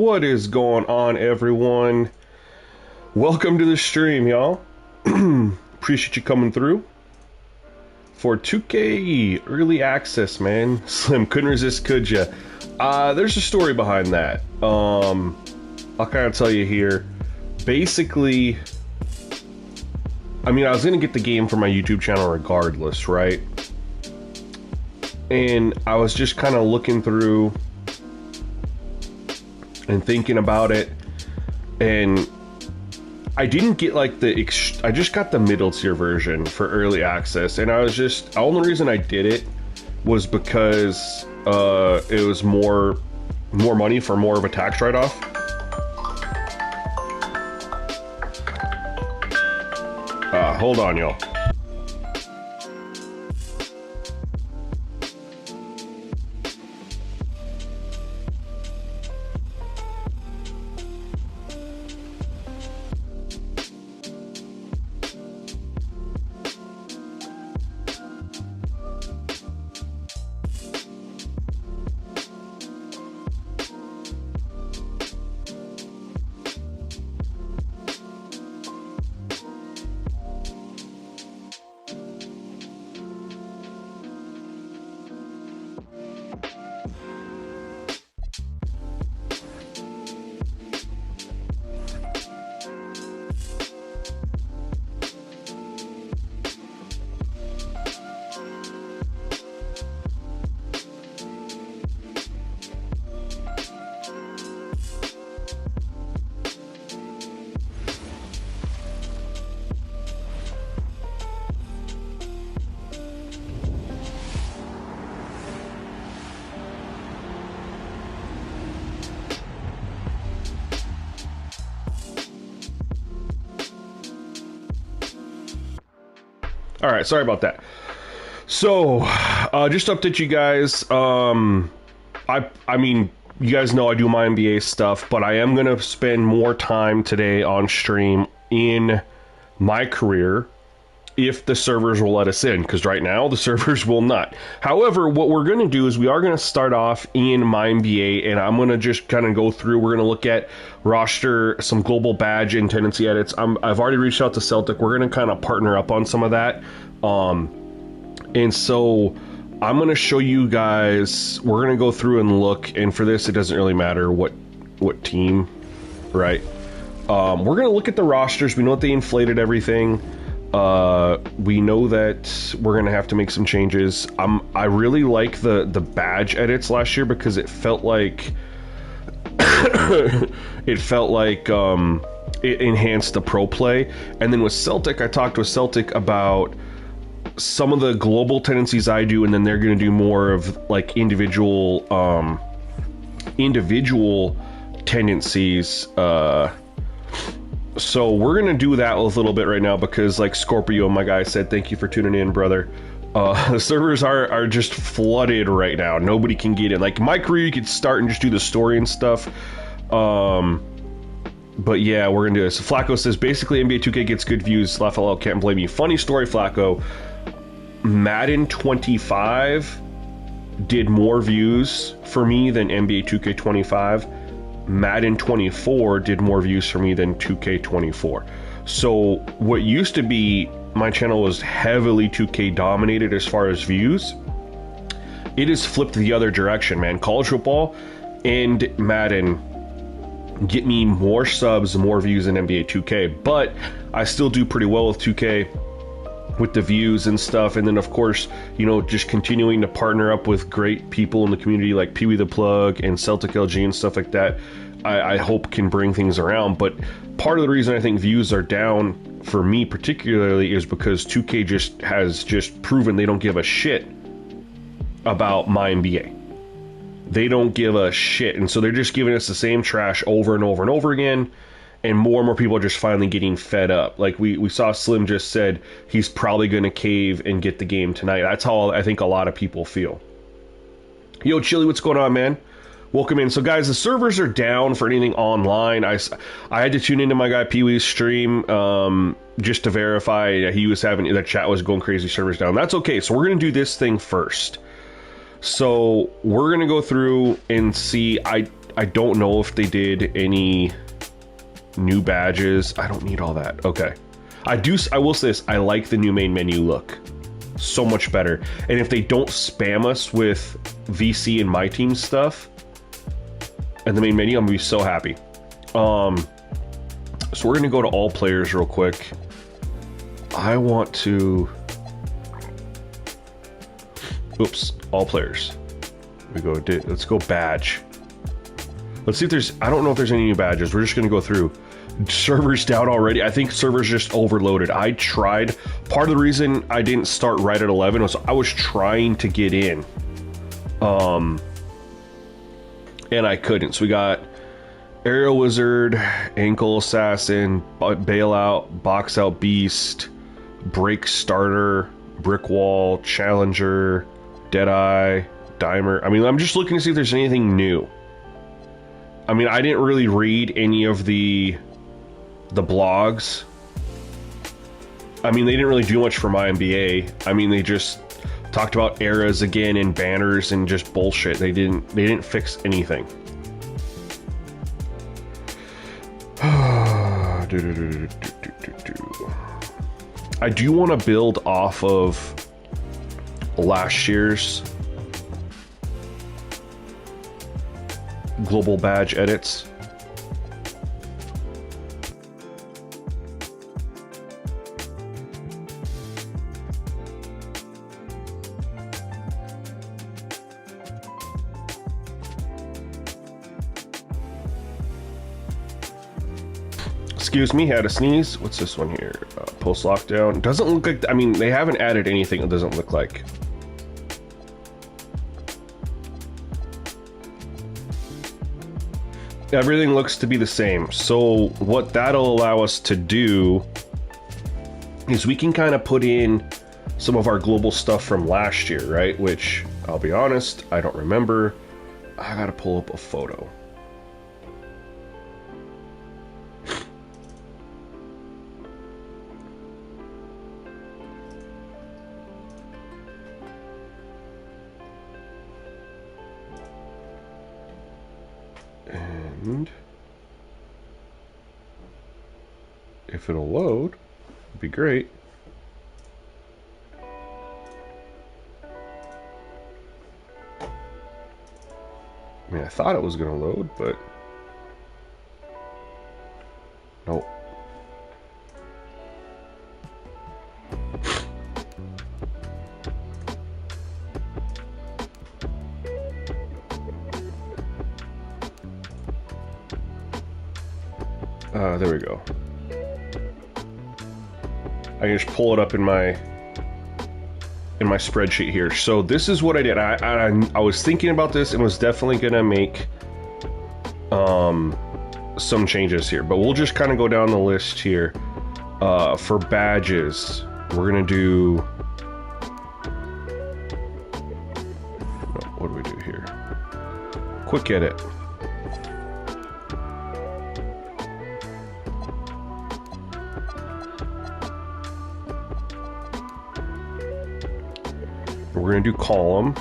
What is going on, everyone? Welcome to the stream, y'all. Appreciate you coming through for 2K early access, man. Slim, couldn't resist, could ya? There's a story behind that. I'll kind of tell you here. Basically, I mean, I was gonna get the game for my YouTube channel regardless, right? And I was just kind of looking through and thinking about it, and I didn't get like I just got the middle tier version for early access, and I was just, the only reason I did it was because it was more money for more of a tax write-off. Hold on, y'all. All right, sorry about that. So, just to update you guys, I mean, you guys know I do my MyNBA stuff, but I am going to spend more time today on stream in my career if the servers will let us in, because right now the servers will not. However, what we're going to do is we are going to start off in MyNBA, and I'm going to just kind of go through. We're going to look at roster, some global badge and tendency edits. I've already reached out to Celtic. We're going to kind of partner up on some of that. And so I'm going to show you guys, we're going to go through and look, and for this, it doesn't really matter what team, right? We're going to look at the rosters. We know that they inflated everything. We know that we're gonna have to make some changes. I really like the badge edits last year because it felt like it enhanced the pro play. And then with Celtic, I talked with Celtic about some of the global tendencies I do, and then they're gonna do more of like individual tendencies. So we're gonna do that a little bit right now because, like Scorpio, my guy, said, thank you for tuning in, brother. The servers are just flooded right now. Nobody can get in. Like my career, you could start and just do the story and stuff. But yeah, we're gonna do this. Flacco says, basically NBA 2K gets good views. Lafayette can't blame you. Funny story, Flacco. Madden 25 did more views for me than NBA 2K 25. Madden 24 did more views for me than 2K24. So what used to be my channel was heavily 2K dominated as far as views. It has flipped the other direction, man. College football and Madden get me more subs, more views than NBA 2K, but I still do pretty well with 2K with the views and stuff. And then of course, you know, just continuing to partner up with great people in the community like Pee Wee the Plug and Celtic LG and stuff like that, I hope can bring things around. But part of the reason I think views are down for me particularly is because 2K has proven they don't give a shit about MyNBA. They don't give a shit, and so they're just giving us the same trash over and over and over again. And more people are just finally getting fed up. Like we saw Slim just said he's probably going to cave and get the game tonight. That's how I think a lot of people feel. Yo, Chili, what's going on, man? Welcome in. So guys, the servers are down for anything online. I had to tune into my guy Pee Wee's stream just to verify he was having, that chat was going crazy, servers down. That's okay. So we're going to do this thing first. So we're going to go through and see. I I don't know if they did any new badges. I don't need all that. Okay. I will say this. I like the new main menu look. So much better. And if they don't spam us with VC and my team stuff and the main menu, I'm gonna be so happy. So we're gonna go to all players real quick. I want to... Oops, all players. We go. Let's go badge. Let's see if there's... I don't know if there's any new badges. We're just gonna go through. Servers down already. I think servers just overloaded. I tried. Part of the reason I didn't start right at 11 was I was trying to get in. And I couldn't. So we got Aerial Wizard, Ankle Assassin, Bailout, Box Out Beast, Break Starter, Brick Wall, Challenger, Deadeye, Dimer. I mean, I'm just looking to see if there's anything new. I mean, I didn't really read any of the blogs. I mean, they didn't really do much for MyNBA. I mean, they just talked about eras again and banners and just bullshit. They didn't fix anything. I do want to build off of last year's global badge edits. Excuse me, had a sneeze. What's this one here? Post lockdown. Doesn't look like... I mean, they haven't added anything. It doesn't look like. Everything looks to be the same. So what that'll allow us to do is we can kind of put in some of our global stuff from last year, right? Which, I'll be honest, I don't remember. I gotta pull up a photo. And if it'll load, it'd be great. I mean, I thought it was going to load, but nope. There we go. I can just pull it up in my spreadsheet here. So this is what I did. I was thinking about this and was definitely gonna make some changes here, but we'll just kind of go down the list here. For badges, we're gonna do... What do we do here? Quick edit. We're going to do column.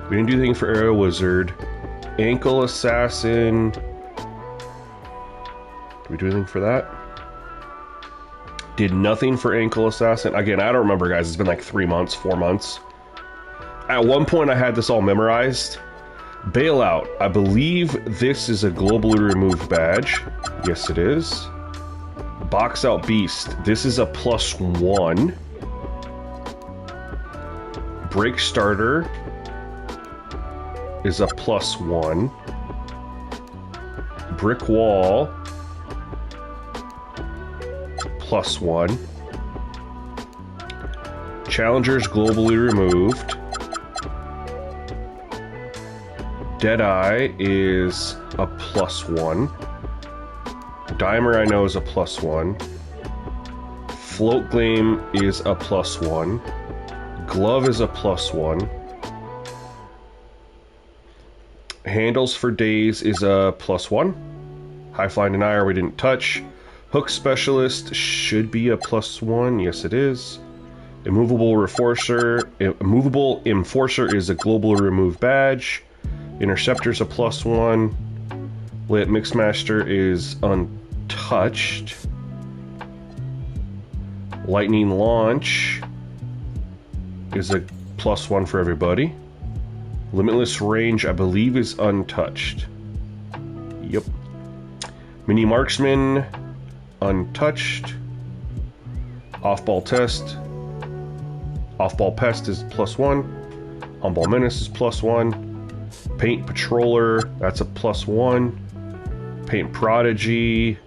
We didn't do anything for Aerial Wizard. Ankle Assassin. Did we do anything for that? Did nothing for Ankle Assassin. Again, I don't remember, guys. It's been like 3 months, 4 months. At one point, I had this all memorized. Bailout. I believe this is a globally removed badge. Yes, it is. Box Out Beast. This is a +1. Break Starter is a +1. Brick Wall, +1. Challengers globally removed. Deadeye is a +1. Dimer I know is a +1. Float Gleam is a +1. Glove is a +1. Handles for Days is a +1. High Flying Denier we didn't touch. Hook Specialist should be a +1. Yes, it is. Immovable Enforcer is a global remove badge. Interceptor's a +1. Layup Mixmaster is untouched. Lightning Launch is a +1 for everybody. Limitless Range, I believe, is untouched. Yep. Mini Marksman, untouched. Off-Ball Test. Off-Ball Pest is +1. On-Ball Menace is +1. Paint Patroller, that's a +1. Paint Prodigy.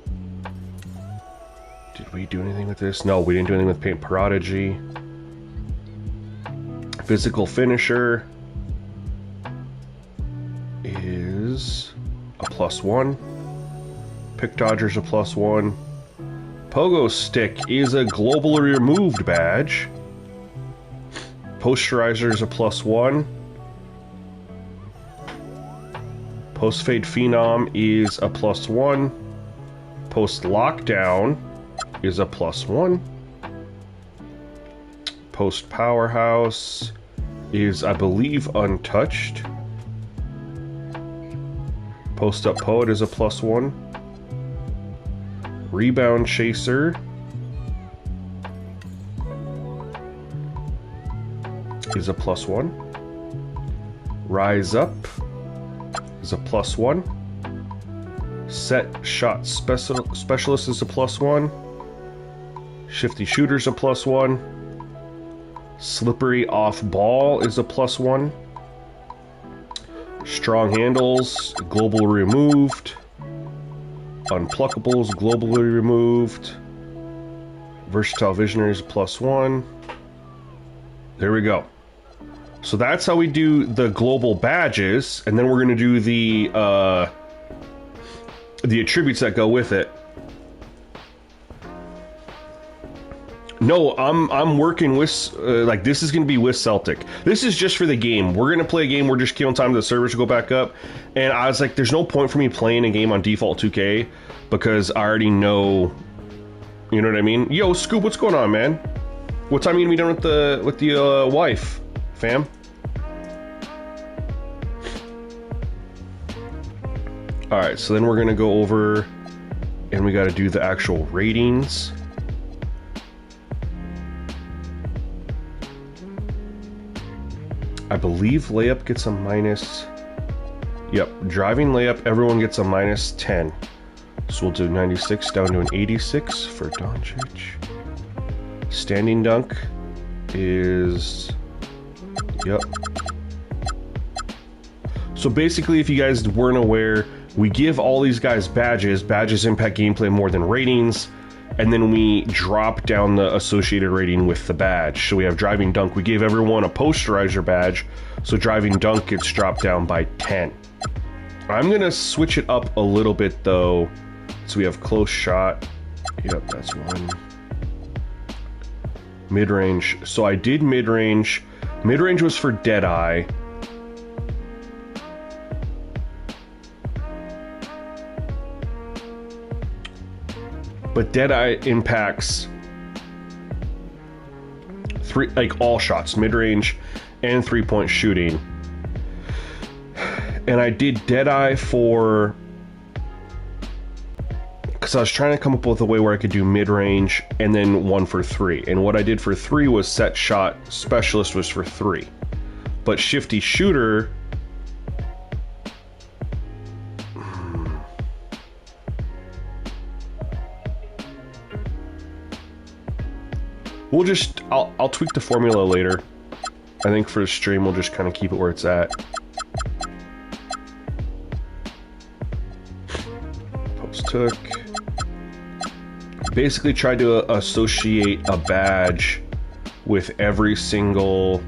Did we do anything with this? No, we didn't do anything with Paint Prodigy. Physical Finisher is a +1. Pick Dodger's a +1. Pogo Stick is a globally removed badge. Posterizer is a +1. Post Fade Phenom is a +1. Post Lockdown is a +1. Post Powerhouse is, I believe, untouched. Post Up Poet is a +1. Rebound Chaser is a +1. Rise Up is a +1. Set Shot Specialist is a +1. Shifty Shooter's a +1. Slippery Off Ball is a +1. Strong Handles, global removed. Unpluggables, globally removed. Versatile Visionary is a +1. There we go. So that's how we do the global badges, and then we're going to do the attributes that go with it. No, I'm working with, like, this is going to be with Celtic. This is just for the game. We're going to play a game. We're just killing time to the servers to go back up. And I was like, there's no point for me playing a game on default 2K because I already know, you know what I mean? Yo, Scoop, what's going on, man? What time are you going to be done with the wife, fam? Alright, so then we're going to go over and we got to do the actual ratings. I believe layup gets a minus. Yep, driving layup, everyone gets a -10. So we'll do 96 down to an 86 for Doncic. Standing dunk is. Yep. So basically, if you guys weren't aware, we give all these guys badges. Badges impact gameplay more than ratings. And then we drop down the associated rating with the badge. So we have driving dunk. We gave everyone a posterizer badge. So driving dunk gets dropped down by 10. I'm going to switch it up a little bit though. So we have close shot. Yep, that's one. Mid-range. So I did mid-range. Mid-range was for Deadeye. But Deadeye impacts all shots, mid-range and three-point shooting. And I did Deadeye for, because I was trying to come up with a way where I could do mid-range and then one for 3. And what I did for 3 was set shot specialist was for 3. But shifty shooter, I'll tweak the formula later. I think for the stream we'll just kind of keep it where it's at. Post took. Basically tried to associate a badge with every single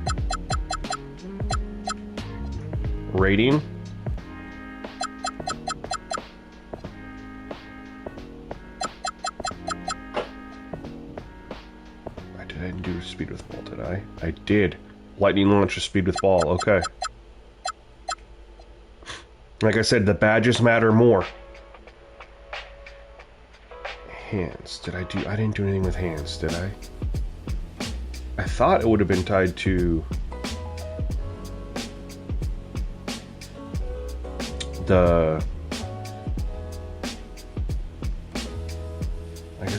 rating. I didn't do speed with ball, did I? I did. Lightning launch with speed with ball, okay. Like I said, the badges matter more. Hands, I didn't do anything with hands, did I? I thought it would have been tied to the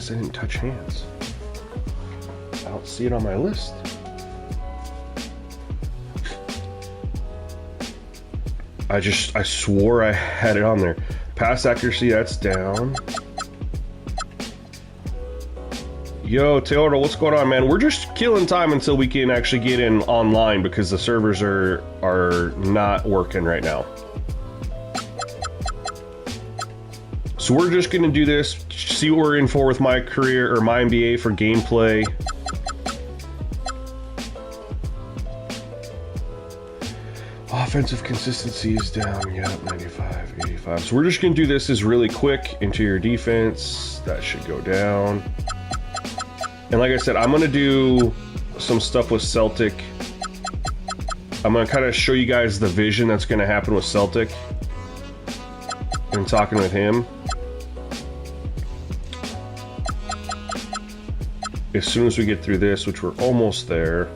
guess I didn't touch hands. I don't see it on my list. I swore I had it on there. Pass accuracy, that's down. Yo, Taylor, what's going on, man? We're just killing time until we can actually get in online because the servers are not working right now. So we're just gonna do this, see what we're in for with my career or MyNBA for gameplay. Offensive consistency is down, yep, 95, 85. So we're just gonna do this as really quick. Interior defense, that should go down. And like I said, I'm gonna do some stuff with Celtic. I'm gonna kind of show you guys the vision that's gonna happen with Celtic and talking with him. As soon as we get through this, which we're almost there.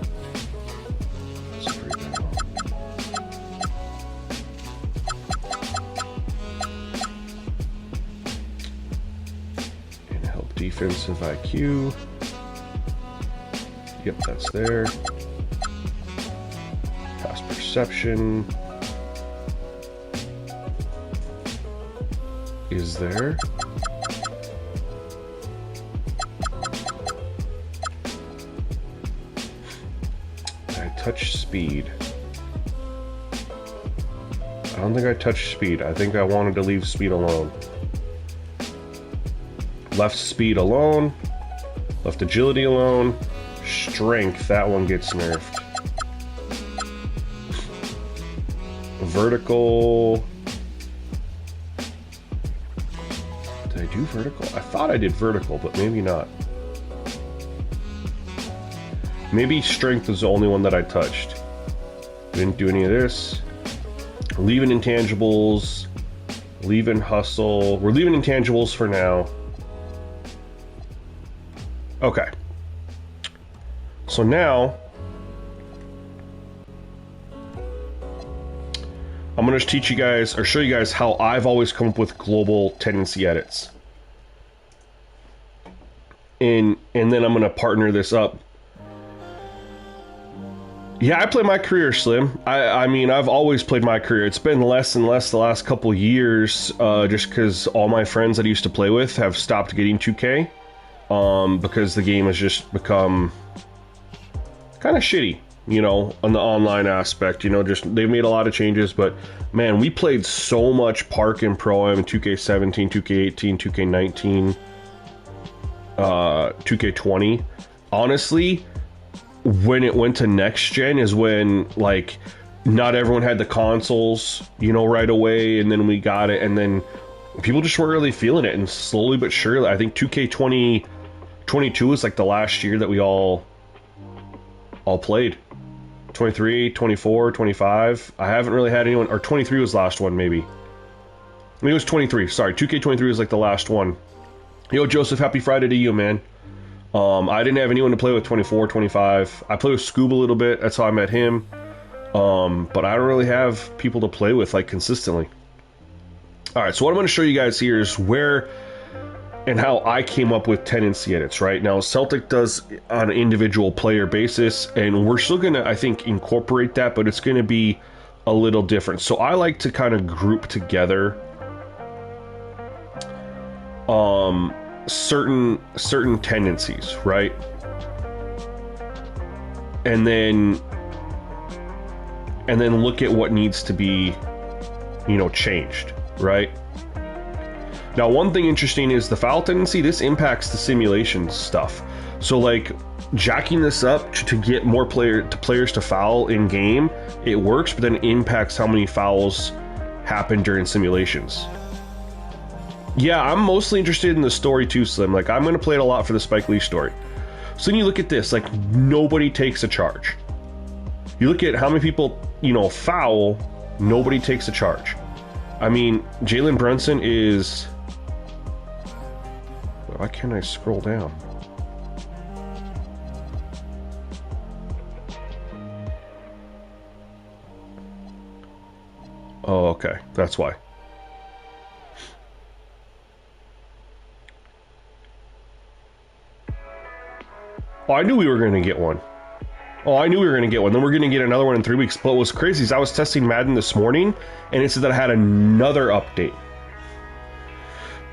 And help defensive IQ. Yep, that's there. Pass perception is there. I touch speed. I don't think I touched speed. I think I wanted to leave speed alone. Left speed alone. Left agility alone. Strength, that one gets nerfed. Vertical. Did I do vertical? I thought I did vertical, but maybe not. Maybe strength is the only one that I touched. Didn't do any of this. Leaving intangibles. Leaving hustle. We're leaving intangibles for now. Okay. So now, I'm going to teach you guys, or show you guys how I've always come up with global tendency edits. And then I'm going to partner this up. Yeah, I play my career, Slim. I mean, I've always played my career. It's been less and less the last couple years, just because all my friends that I used to play with have stopped getting 2K, because the game has just become kind of shitty, you know, on the online aspect. You know, just they've made a lot of changes, but man, we played so much Park and Pro-Am, 2K17, 2K18, 2K19, 2K20. Honestly, when it went to next gen is when, like, not everyone had the consoles, you know, right away, and then we got it, and then people just weren't really feeling it, and slowly but surely, I think 2K22 is like the last year that we all played. 23, 24, 25. I haven't really had anyone, or 23 was the last one, maybe. Maybe it was 23, sorry. 2K23 was like the last one. Yo, Joseph, happy Friday to you, man. I didn't have anyone to play with 24, 25. I played with Scoob a little bit, that's how I met him. But I don't really have people to play with, like, consistently. Alright, so what I'm going to show you guys here is where and how I came up with tendency edits, right? Now, Celtic does on an individual player basis, and we're still going to, I think, incorporate that, but it's going to be a little different. So I like to kind of group together certain tendencies, right? And then look at what needs to be, you know, changed, right? Now, one thing interesting is the foul tendency. This impacts the simulation stuff. So, like, jacking this up to get more players to foul in game, it works, but then it impacts how many fouls happen during simulations. Yeah, I'm mostly interested in the story too, Slim. Like, I'm going to play it a lot for the Spike Lee story. So then you look at this, like, nobody takes a charge. You look at how many people, you know, foul, nobody takes a charge. I mean, Jalen Brunson is... Why can't I scroll down? Oh, okay. That's why. Oh, I knew we were going to get one. Oh, I knew we were going to get one. Then we're going to get another one in 3 weeks. But what was crazy is I was testing Madden this morning, and it said that I had another update.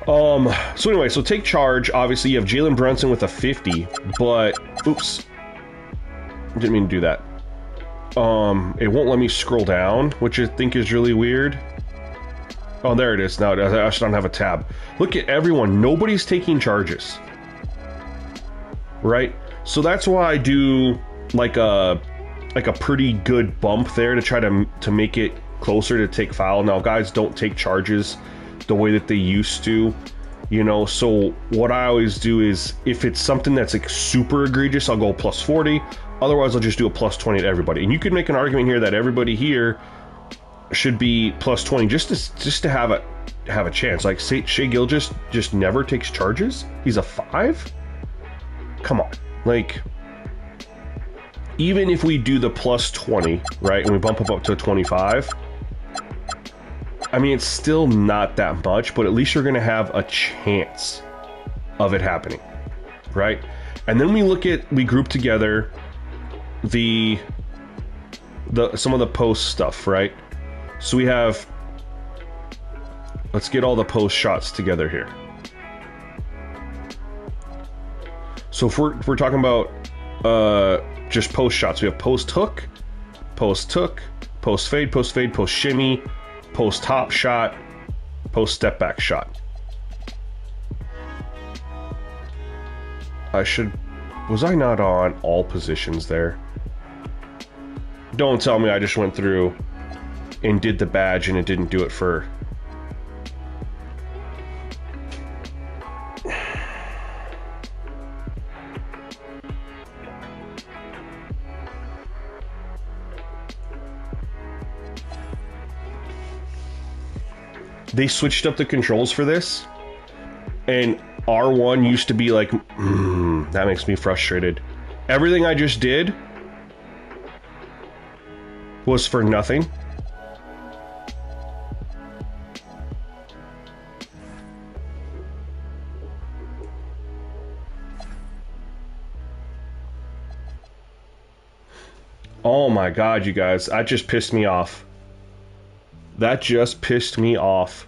So anyway, so take charge. Obviously, you have Jalen Brunson with a 50, but... Oops. Didn't mean to do that. It won't let me scroll down, which I think is really weird. Oh, there it is. Now, I just don't have a tab. Look at everyone. Nobody's taking charges. Right? So that's why I do... like a pretty good bump there to try to make it closer to take foul. Now guys don't take charges the way that they used to, you know, so what I always do is if it's something that's like super egregious, I'll go plus 40. Otherwise I'll just do a plus 20 to everybody. And you could make an argument here that everybody here should be plus 20 just to have a chance. Like Shai Gilgeous just never takes charges. He's a 5. Come on, like. Even if we do the plus 20, right, and we bump up to 25, I mean, it's still not that much, but at least you're going to have a chance of it happening, right? And then we group together some of the post stuff, right? So we have, let's get all the post shots together here. So if we're talking about, just post shots. We have post hook, post fade, post shimmy, post top shot, post step back shot. Was I not on all positions there? Don't tell me I just went through and did the badge and it didn't do it for... They switched up the controls for this, and R1 used to be like, that makes me frustrated. Everything I just did was for nothing. Oh my god, you guys, that just pissed me off. That just pissed me off.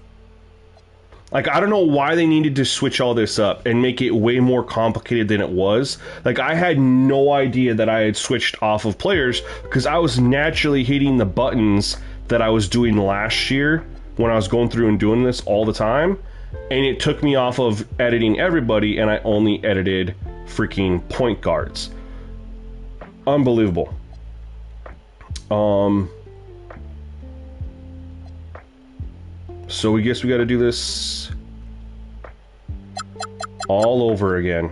Like, I don't know why they needed to switch all this up and make it way more complicated than it was. Like, I had no idea that I had switched off of players because I was naturally hitting the buttons that I was doing last year when I was going through and doing this all the time. And it took me off of editing everybody, and I only edited freaking point guards. Unbelievable. So we guess we got to do this all over again.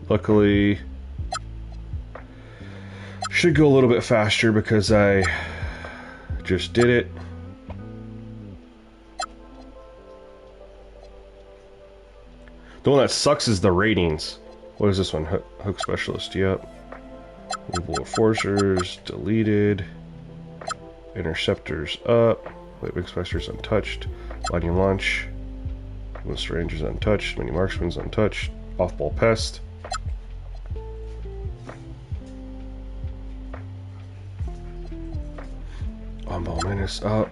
Luckily, should go a little bit faster because I just did it. The one that sucks is the ratings. What is this one? Hook specialist, yep. Movable enforcers, deleted. Interceptors up. Lightweight specialist untouched. Lightning launch. Most rangers untouched. Many marksmen's untouched. Off-ball pest. On-ball menace up.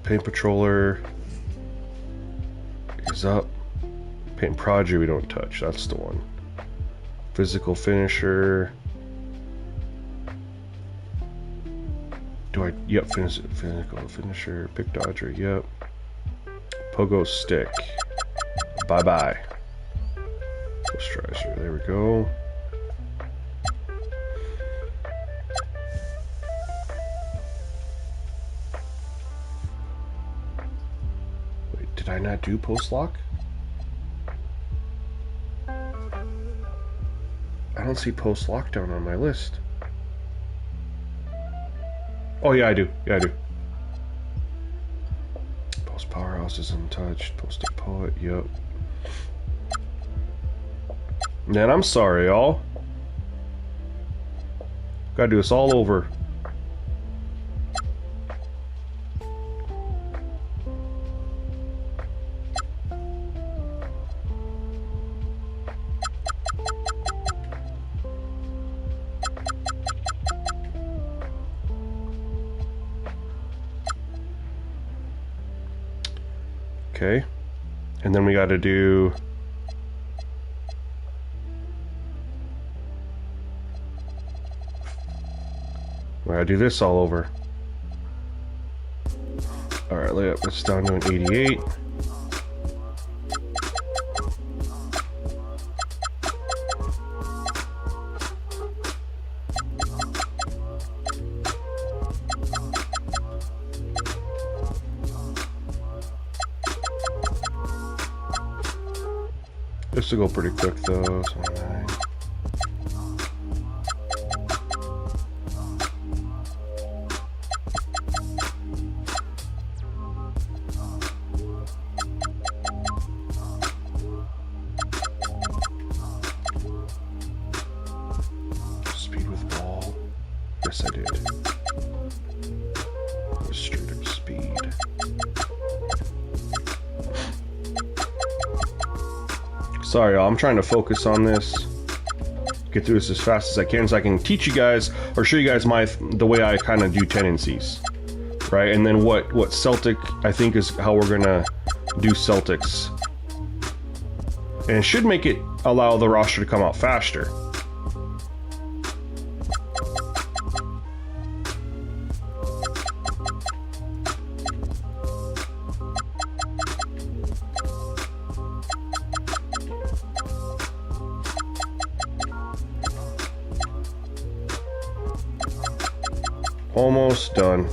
Paint patroller is up. Paint Prodigy we don't touch, that's the one. Physical finisher. Yep, physical finisher. Pick dodger, yep. Pogo stick. Bye-bye. Posterizer, there we go. Wait, did I not do post lock? I don't see post lockdown on my list. Oh yeah, I do. Yeah, I do. Post powerhouse is untouched. Post a poet. Yep. Man, I'm sorry, y'all. Gotta do this all over. Okay. And then we got to do... we got to do this all over. Alright, let's down to an 88. This will go pretty quick though. Speed with ball. Yes, I did. Straight up speed. Sorry, y'all, I'm trying to focus on this. Get through this as fast as I can so I can teach you guys or show you guys the way I kind of do tendencies. Right? And then what Celtic I think is how we're gonna do Celtics. And it should make it allow the roster to come out faster. Almost done.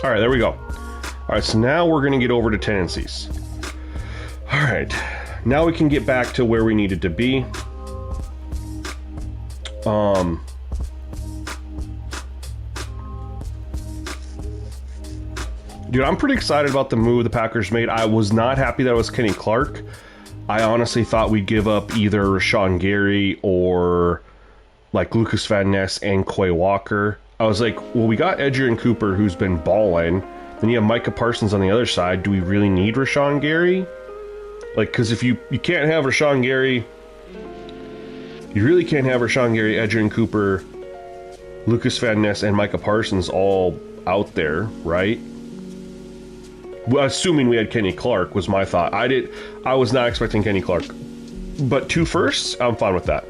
All right, there we go. All right, so now we're going to get over to tendencies. All right, now we can get back to where we needed to be. Dude, I'm pretty excited about the move the Packers made. I was not happy that it was Kenny Clark. I honestly thought we'd give up either Rashawn Gary or like Lucas Van Ness and Quay Walker. I was like, well, we got Edgerrin Cooper, who's been balling. Then you have Micah Parsons on the other side. Do we really need Rashawn Gary? Like, because if you can't have Rashawn Gary, you really can't have Rashawn Gary, Edgerrin Cooper, Lucas Van Ness, and Micah Parsons all out there, right? Assuming we had Kenny Clark was my thought. I was not expecting Kenny Clark. But 2 firsts, I'm fine with that.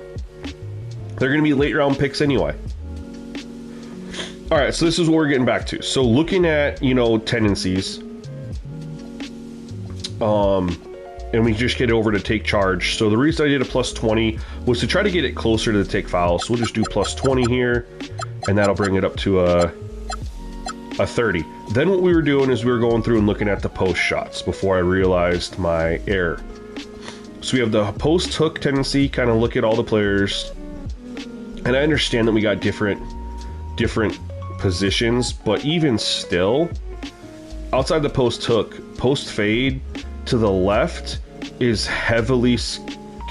They're going to be late round picks anyway. All right, so this is what we're getting back to. So looking at, tendencies, and we just get over to take charge. So the reason I did a plus 20 was to try to get it closer to the take foul. So we'll just do plus 20 here, and that'll bring it up to a 30. Then what we were doing is we were going through and looking at the post shots before I realized my error. So we have the post hook tendency, kind of look at all the players. And I understand that we got different positions, but even still, outside the post hook, post fade to the left is heavily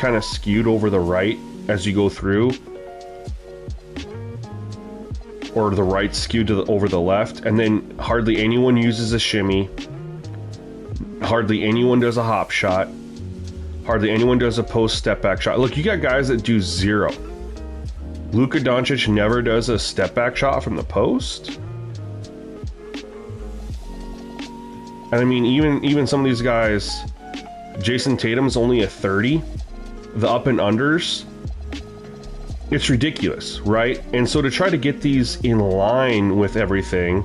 kind of skewed over the right as you go through. Or the right skewed to over the left, and then hardly anyone uses a shimmy. Hardly anyone does a hop shot. Hardly anyone does a post step back shot. Look, you got guys that do 0. Luka Doncic never does a step back shot from the post. And I mean, even some of these guys, Jason Tatum's only a 30. The up and unders, it's ridiculous, right? And so to try to get these in line with everything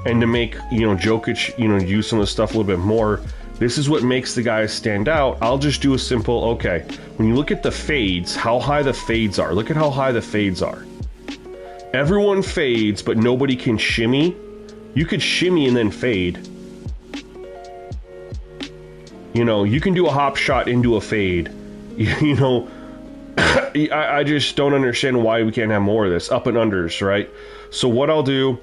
and to make, Jokic, use some of the stuff a little bit more, this is what makes the guys stand out. I'll just do a simple, okay, when you look at the fades, how high the fades are. Look at how high the fades are. Everyone fades, but nobody can shimmy. You could shimmy and then fade. You can do a hop shot into a fade. I just don't understand why we can't have more of this. Up and unders, right? So what I'll do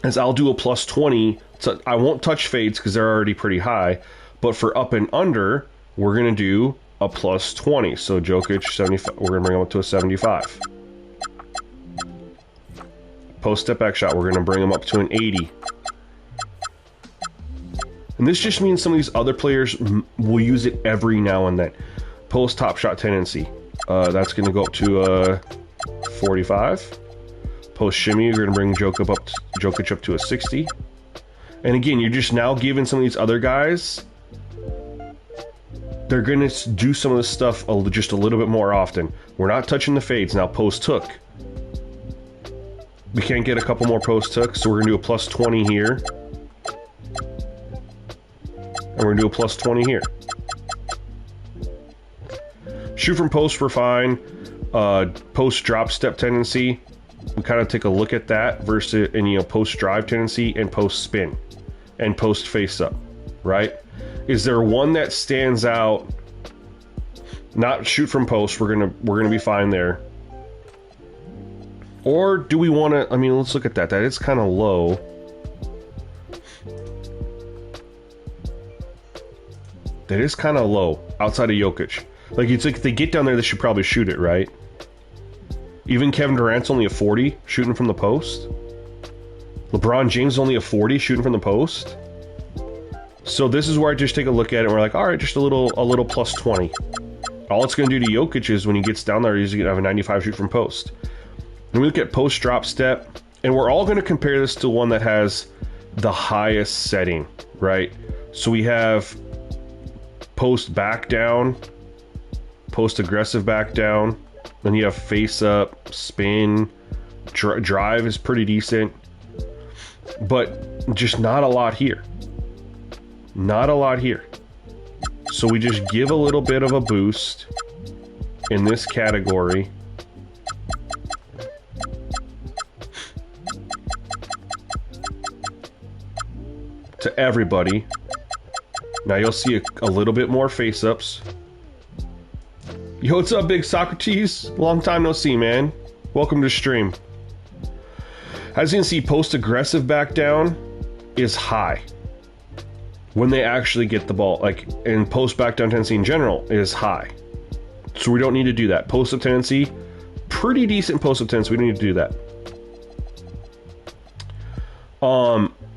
is I'll do a plus 20. So I won't touch fades because they're already pretty high. But for up and under, we're going to do a plus 20. So Jokic, 75. We're going to bring him up to a 75. Post step back shot, we're going to bring him up to an 80. And this just means some of these other players will use it every now and then. Post top shot tendency. That's going to go up to 45. Post shimmy, you're going to bring Jokic up to a 60. And again, you're just now giving some of these other guys, they're going to do some of this stuff just a little bit more often. We're not touching the fades. Now post hook. We can't get a couple more post hooks, so we're going to do a plus 20 here. And we're going to do a plus 20 here. Shoot from post, we're fine. Post drop step tendency, we kind of take a look at that versus, and you know, post drive tendency and post spin and post face up, right? Is there one that stands out? Not shoot from post, we're gonna be fine there. Or do we want to? I mean, let's look at that. That is kind of low. That is kind of low outside of Jokic. Like, it's like if they get down there, they should probably shoot it, right? Even Kevin Durant's only a 40 shooting from the post. LeBron James only a 40 shooting from the post. So this is where I just take a look at it and we're like, all right, just a little plus 20. All it's going to do to Jokic is when he gets down there, he's going to have a 95 shoot from post. Then we look at post drop step, and we're all going to compare this to one that has the highest setting, right? So we have post back down, post aggressive back down, then you have face up, spin, drive is pretty decent, but just not a lot here. Not a lot here. So we just give a little bit of a boost in this category. To everybody. Now you'll see a little bit more face-ups. Yo, what's up, Big Socrates? Long time no see, man. Welcome to stream. As you can see, post-aggressive back down is high. When they actually get the ball, like, and post-back down tendency in general is high. So we don't need to do that. Post-up tendency, pretty decent post-up tendency. We don't need to do that.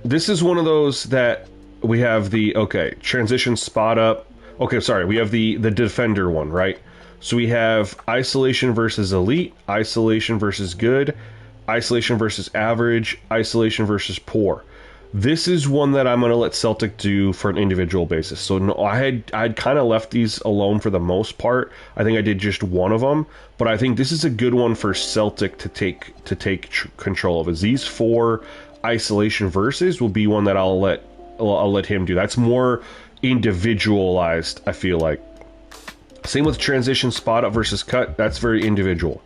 This is one of those that we have the, okay, transition spot up. Okay, sorry, we have the defender one, right? So we have isolation versus elite, isolation versus good, isolation versus average, isolation versus poor. This is one that I'm going to let Celtic do for an individual basis. So no, I'd kind of left these alone for the most part. I think I did just one of them, but I think this is a good one for Celtic to take control of. Is these four isolation versus will be one that I'll let him do. That's more individualized, I feel like. Same with transition spot up versus cut. That's very individual.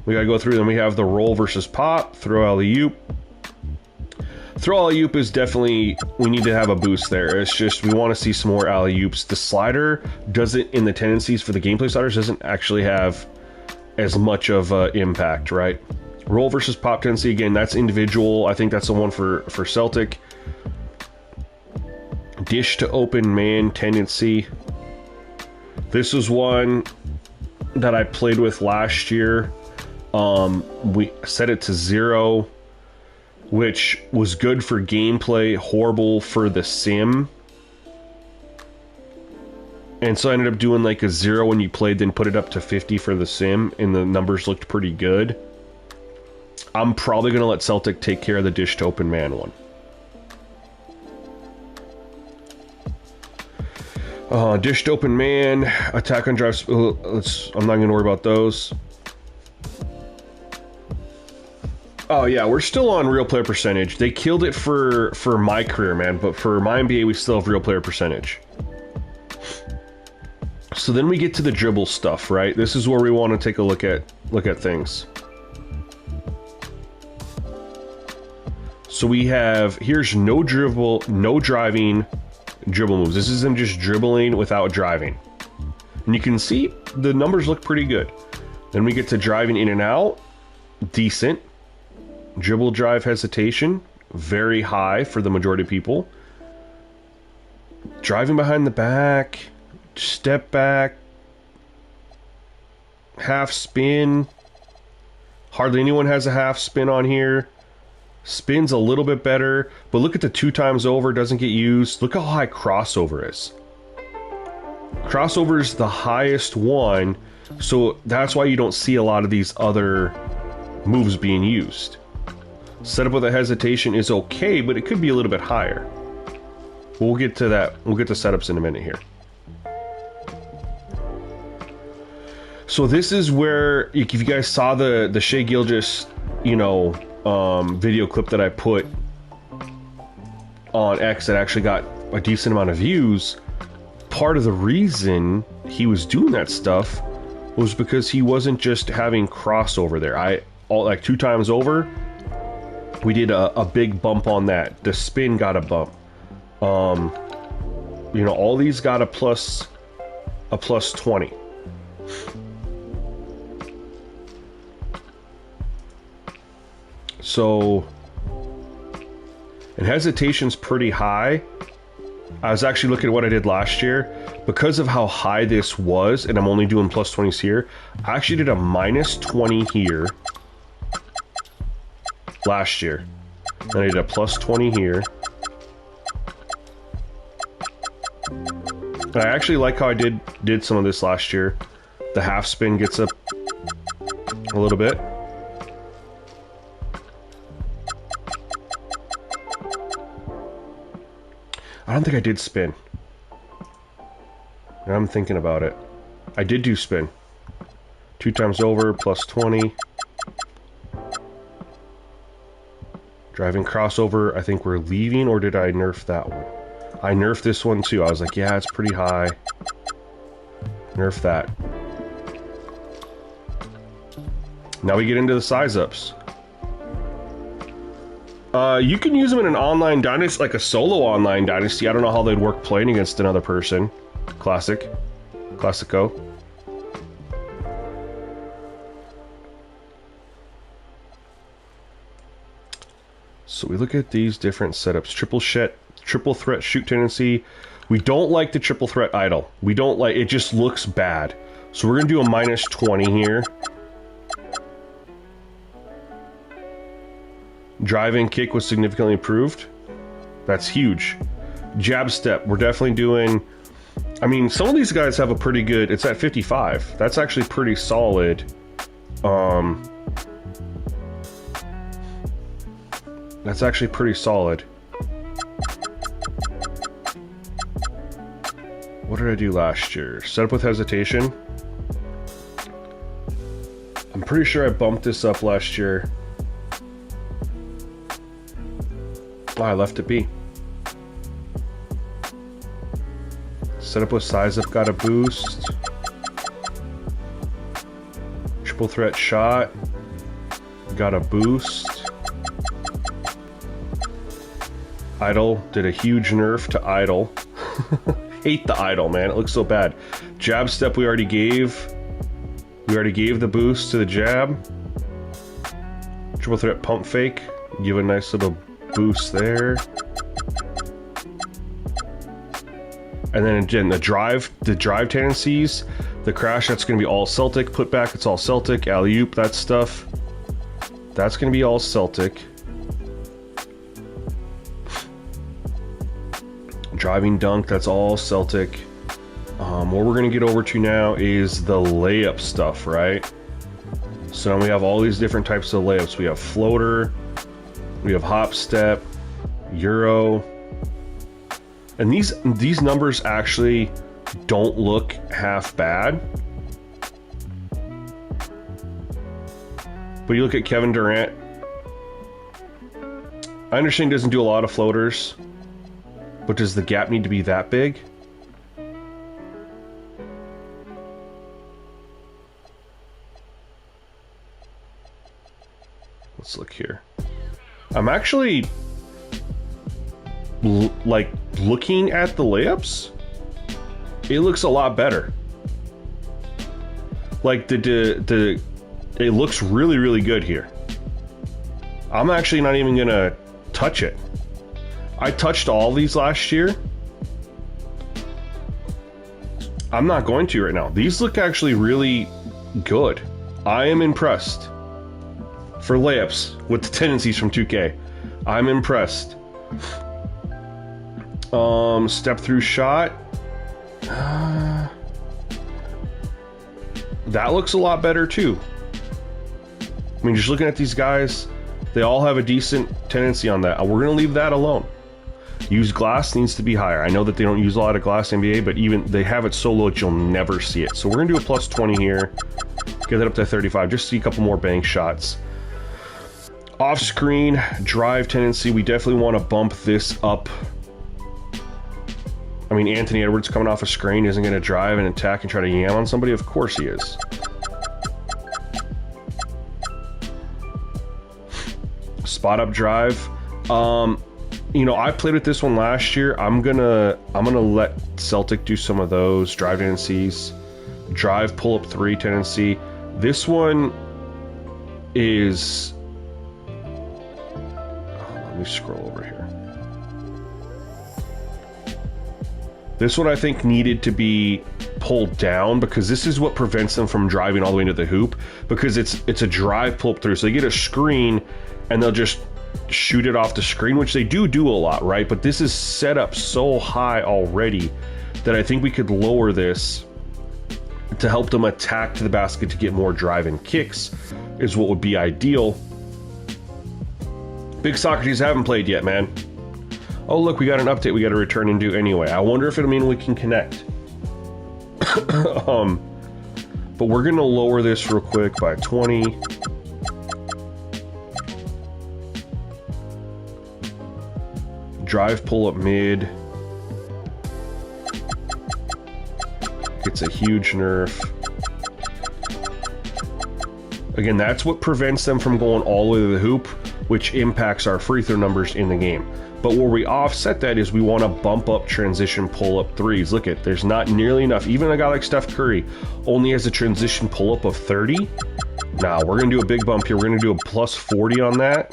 We gotta go through them. We have the roll versus pop, throw alley-oop. Throw alley-oop is definitely, we need to have a boost there. It's just, we want to see some more alley-oops. The slider doesn't, in the tendencies for the gameplay sliders, doesn't actually have as much of an impact, right? Roll versus pop tendency, again, that's individual. I think that's the one for Celtic. Dish to open man tendency. This was one that I played with last year. We set it to 0, which was good for gameplay, horrible for the sim. And so I ended up doing like a 0 when you played, then put it up to 50 for the sim, and the numbers looked pretty good. I'm probably going to let Celtic take care of the dish to open man one. Dish to open man, attack on drive. I'm not going to worry about those. Oh yeah, we're still on real player percentage. They killed it for my career, man, but for MyNBA we still have real player percentage. So then we get to the dribble stuff, right? This is where we want to take a look at things. So we have, here's no dribble, no driving dribble moves. This isn't just dribbling without driving. And you can see the numbers look pretty good. Then we get to driving in and out, decent. Dribble drive hesitation, very high for the majority of people. Driving behind the back, step back, half spin. Hardly anyone has a half spin on here. Spin's a little bit better, but look at the 2 times over, doesn't get used. Look how high crossover is. Crossover's the highest one, so that's why you don't see a lot of these other moves being used. Setup with a hesitation is okay, but it could be a little bit higher. We'll get to that. We'll get to setups in a minute here. So this is where, if you guys saw the Shai Gilgeous, you know, video clip that I put on X that actually got a decent amount of views, part of the reason he was doing that stuff was because he wasn't just having crossover there. Like 2 times over, we did a big bump on that. The spin got a bump. You know, all these got a plus 20. So, and hesitation's pretty high. I was actually looking at what I did last year. Because of how high this was, and I'm only doing plus 20s here, I actually did a minus 20 here last year. Then I did a plus 20 here. And I actually like how I did some of this last year. The half spin gets up a little bit. I don't think I did spin. Now I'm thinking about it. I did do spin. 2 times over, plus 20. Driving crossover, I think we're leaving, or did I nerf that one? I nerfed this one too. I was like, yeah, it's pretty high. Nerf that. Now we get into the size ups. You can use them in an online dynasty, like a solo online dynasty. I don't know how they'd work playing against another person. Classico. So we look at these different setups. Triple threat shoot tendency. We don't like the triple threat idle. We don't like it, just looks bad. So we're gonna do a minus 20 here. Driving kick was significantly improved. That's huge. Jab step, we're definitely doing... I mean, some of these guys have a pretty good... It's at 55. That's actually pretty solid. That's actually pretty solid. What did I do last year? Setup with hesitation. I'm pretty sure I bumped this up last year. Oh, I left it be. Setup with size up got a boost. Triple threat shot got a boost. Idle did a huge nerf to idle. Hate the idle, man. It looks so bad. Jab step we already gave. We already gave the boost to the jab. Triple threat pump fake. Give a nice little boost there. And then again, the drive tendencies, the crash, that's going to be all Celtic. Put back, it's all Celtic. Alley-oop, that stuff, that's going to be all Celtic. Driving dunk, that's all Celtic. What we're going to get over to now is the layup stuff, right? So now we have all these different types of layups. We have floater, we have hop step, Euro. And these numbers actually don't look half bad. But you look at Kevin Durant. I understand he doesn't do a lot of floaters, but does the gap need to be that big? Let's look here. I'm actually like looking at the layups. It looks a lot better. Like it looks really, really good here. I'm actually not even gonna touch it. I touched all these last year. I'm not going to right now. These look actually really good. I am impressed. For layups with the tendencies from 2K, I'm impressed. Step through shot. that looks a lot better too. I mean, just looking at these guys, they all have a decent tendency on that. We're going to leave that alone. Use glass needs to be higher. I know that they don't use a lot of glass NBA, but even they have it so low that you'll never see it. So we're going to do a plus 20 here. Get that up to 35. Just see a couple more bank shots. Off-screen drive tendency. We definitely want to bump this up. I mean, Anthony Edwards coming off a screen isn't going to drive and attack and try to yam on somebody. Of course he is. Spot up drive. You know, I played with this one last year. I'm gonna let Celtic do some of those drive tendencies. Drive pull up 3 tendency. This one is. Let me scroll over here. This one I think needed to be pulled down because this is what prevents them from driving all the way into the hoop, because it's a drive pull up through. So they get a screen and they'll just shoot it off the screen, which they do a lot, right? But this is set up so high already that I think we could lower this to help them attack to the basket to get more drive and kicks is what would be ideal. Big Socrates haven't played yet, man. Oh, look, we got an update we got to return and do anyway. I wonder if it'll mean we can connect. But we're going to lower this real quick by 20. Drive pull up mid. Gets a huge nerf. Again, that's what prevents them from going all the way to the hoop, which impacts our free throw numbers in the game. But where we offset that is we want to bump up transition pull-up threes. Look at, there's not nearly enough. Even a guy like Steph Curry only has a transition pull-up of 30. Now, we're going to do a big bump here. We're going to do a plus 40 on that.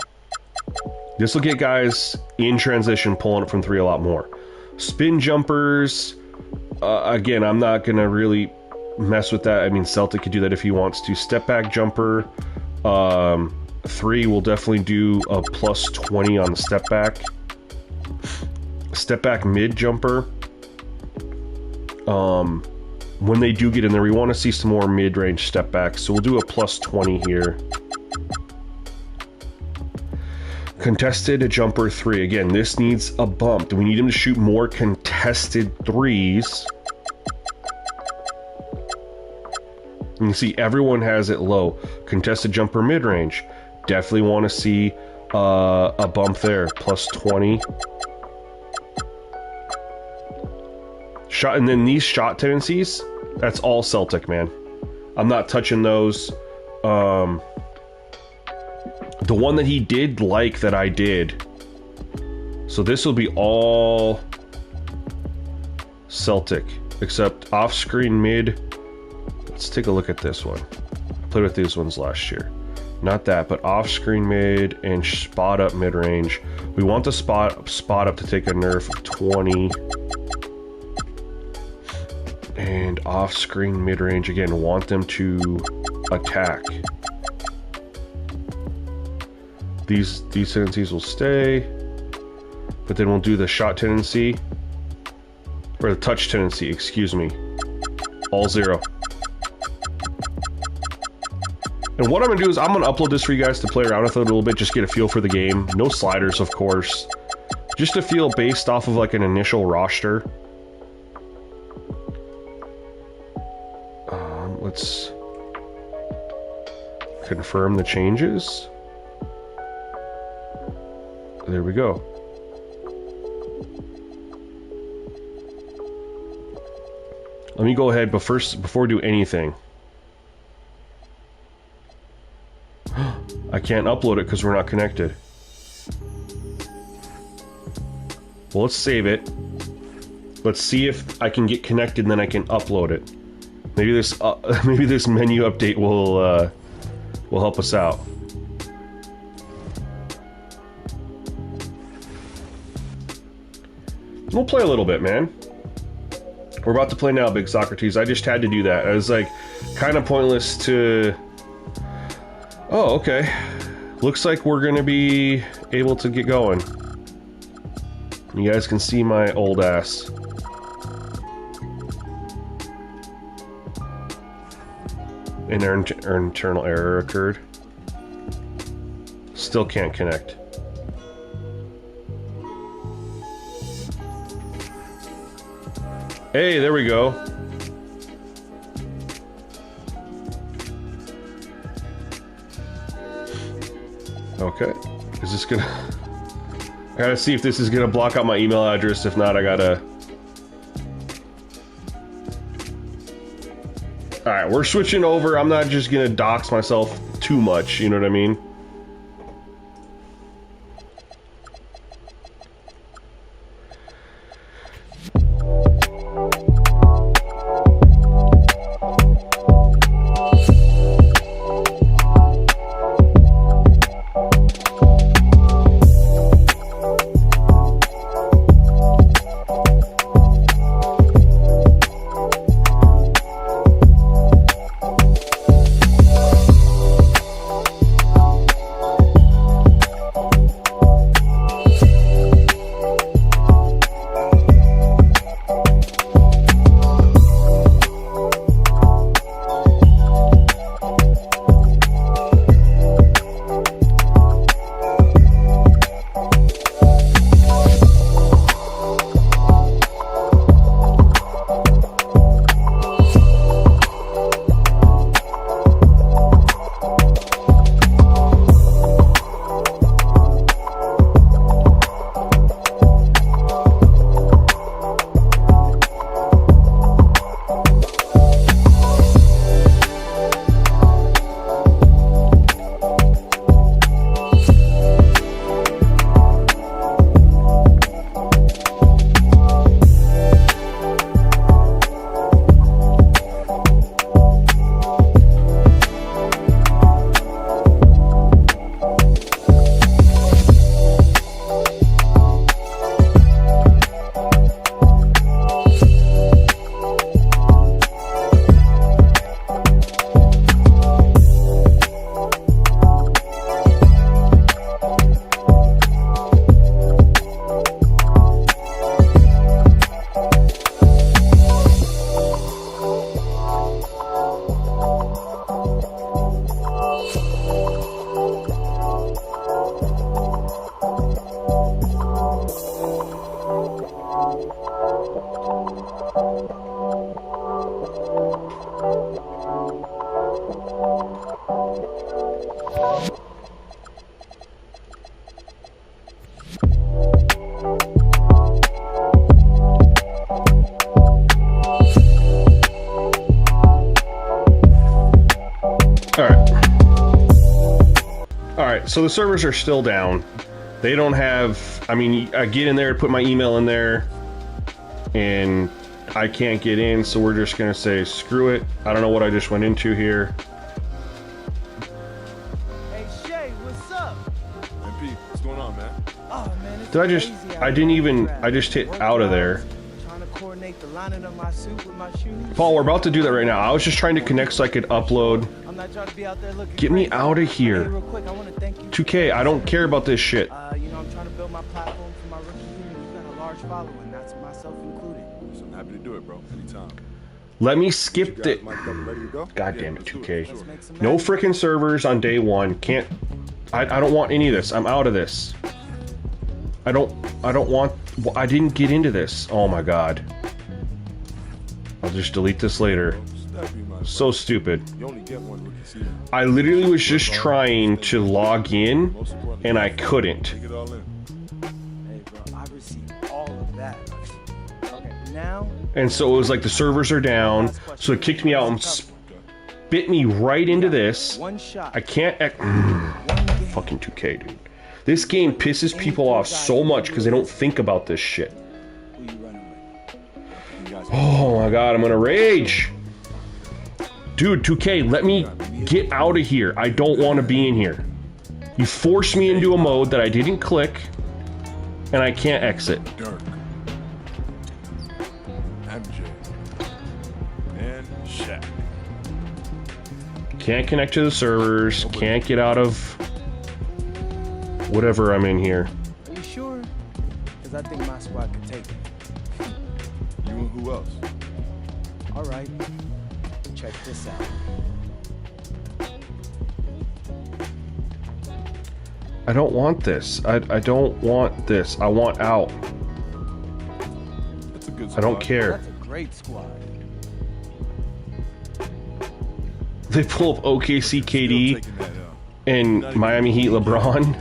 This will get guys in transition pulling up from 3 a lot more. Spin jumpers, again, I'm not going to really mess with that. I mean, Celtic could do that if he wants to. Step back jumper, 3, we'll definitely do a plus 20 on the step back. Step back mid jumper. When they do get in there, we want to see some more mid-range step backs, so we'll do a plus 20 here. Contested jumper 3. Again, this needs a bump. We need him to shoot more contested threes. You can see everyone has it low. Contested jumper mid-range. Definitely want to see a bump there. Plus 20. Shot, and then these shot tendencies, that's all Celtic, man. I'm not touching those. The one that he did like that I did. So this will be all Celtic, except off-screen mid. Let's take a look at this one. I played with these ones last year. Not that, but off-screen mid and spot up mid-range. We want the spot up to take a nerf of 20. And off-screen mid-range, again, want them to attack. These tendencies will stay, but then we'll do the shot tendency, or the touch tendency, excuse me, all 0. And what I'm going to do is I'm going to upload this for you guys to play around with it a little bit, just get a feel for the game. No sliders, of course. Just a feel based off of like an initial roster. Let's confirm the changes. There we go. Let me go ahead, but first, before we do anything, I can't upload it because we're not connected. Well, let's save it. Let's see if I can get connected and then I can upload it. Maybe this menu update will help us out. We'll play a little bit, man. We're about to play now, Big Socrates. I just had to do that. I was like, kind of pointless to... Oh, okay. Looks like we're going to be able to get going. You guys can see my old ass. An internal error occurred. Still can't connect. Hey, there we go. Okay. Is this gonna... I gotta see if this is gonna block out my email address. If not, I gotta... Alright, we're switching over. I'm not just gonna dox myself too much, you know what I mean? So the servers are still down. They don't have, I mean, I get in there to put my email in there and I can't get in, so we're just gonna say screw it. I don't know what I just went into here. Hey Shay, what's up? MP, what's going on, man? Oh man, it's Did I just, crazy I out didn't here. even, I just hit out of there. Trying to coordinate the lining of my suit with my shoes. Paul, we're about to do that right now. I was just trying to connect so I could upload. I'm not trying to be out there looking Get me crazy. out of Hey, here. real quick, I want to thank you. 2K, I don't care about this shit. You know, I'm trying to build my platform for my rookie year. You've got a large following, that's myself included. So I'm happy to do it, bro. Anytime. Let me You skip guys it. mic'd up and ready to go? God Yeah, damn it, let's do 2K. Sure. Make some No magic. freaking servers on day one. Can't. I don't want any of this. I'm out of this. I don't want. I didn't get into this. Oh my god. I'll just delete this later. Step you, my So stupid. You only get one rookie season. I literally was just trying to log in Most importantly, and I couldn't. take it all in. Hey bro, I received all of that. Okay, now. And so it was like the servers are down. So it kicked me out and spit me right into this. One shot. I can't. One game. Fucking 2K, dude. This game pisses people off so much because they don't think about this shit. Who you running with? You guys Oh my god, I'm gonna rage. Dude, 2K, let me get out of here. I don't want to be in here. You forced me into a mode that I didn't click, and I can't exit. Dirk. MJ. And Shaq. Can't connect to the servers, can't get out of whatever I'm in here. Are you sure? Because I think my squad could take it. You and who else? All right. Check this out. I don't want this. I don't want this. I want out. That's a good I don't spot. care. That's a great squad. They pull up OKC Still KD taking that, and Miami Heat LeBron.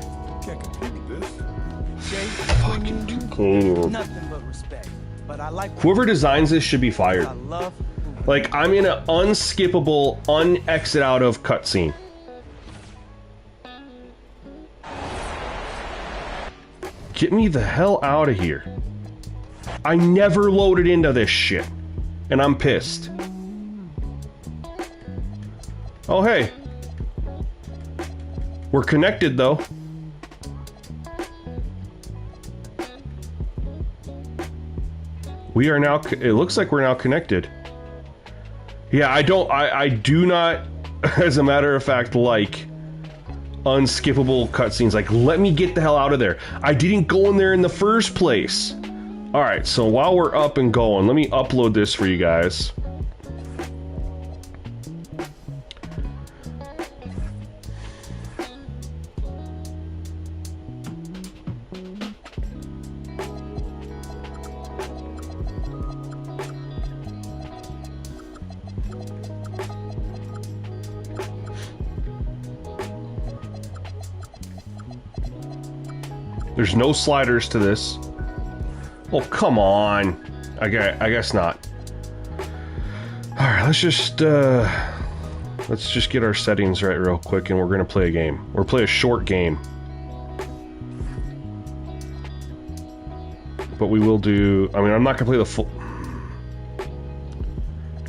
can't compete with this. Jay, Fucking between you cool. two, nothing but respect. But I like Whoever designs this should be fired. I love Like, I'm in an unskippable, unexit out of cutscene. Get me the hell out of here. I never loaded into this shit. And I'm pissed. Oh, hey. We're connected, though. We are now... It looks like we're now connected. Yeah, I do not, as a matter of fact, like unskippable cutscenes. Like, let me get the hell out of there. I didn't go in there in the first place. Alright, so while we're up and going, let me upload this for you guys. There's no sliders to this. Oh, come on. I guess not. Alright, let's just get our settings right real quick and we're gonna play a game. We're play a short game. But we will do... I mean, I'm not gonna play the full...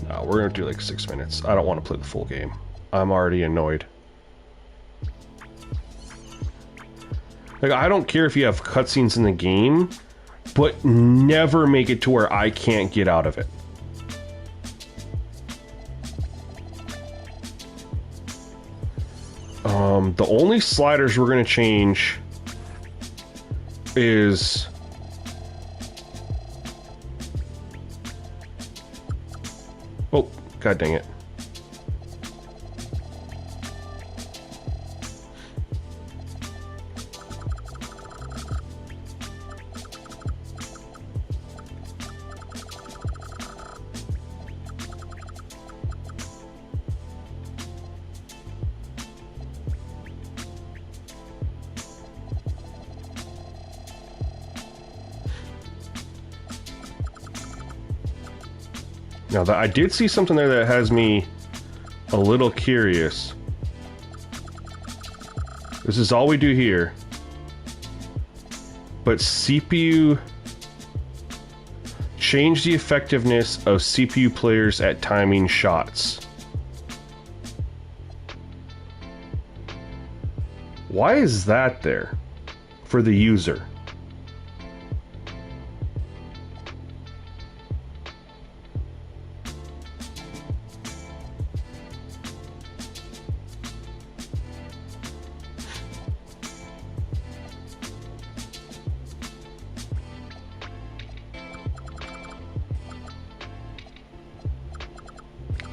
No, we're gonna do like 6 minutes. I don't want to play the full game. I'm already annoyed. Like, I don't care if you have cutscenes in the game, but never make it to where I can't get out of it. The only sliders we're gonna change is... Oh, god dang it. Now, I did see something there that has me a little curious. This is all we do here. But CPU... Change the effectiveness of CPU players at timing shots. Why is that there? For the user.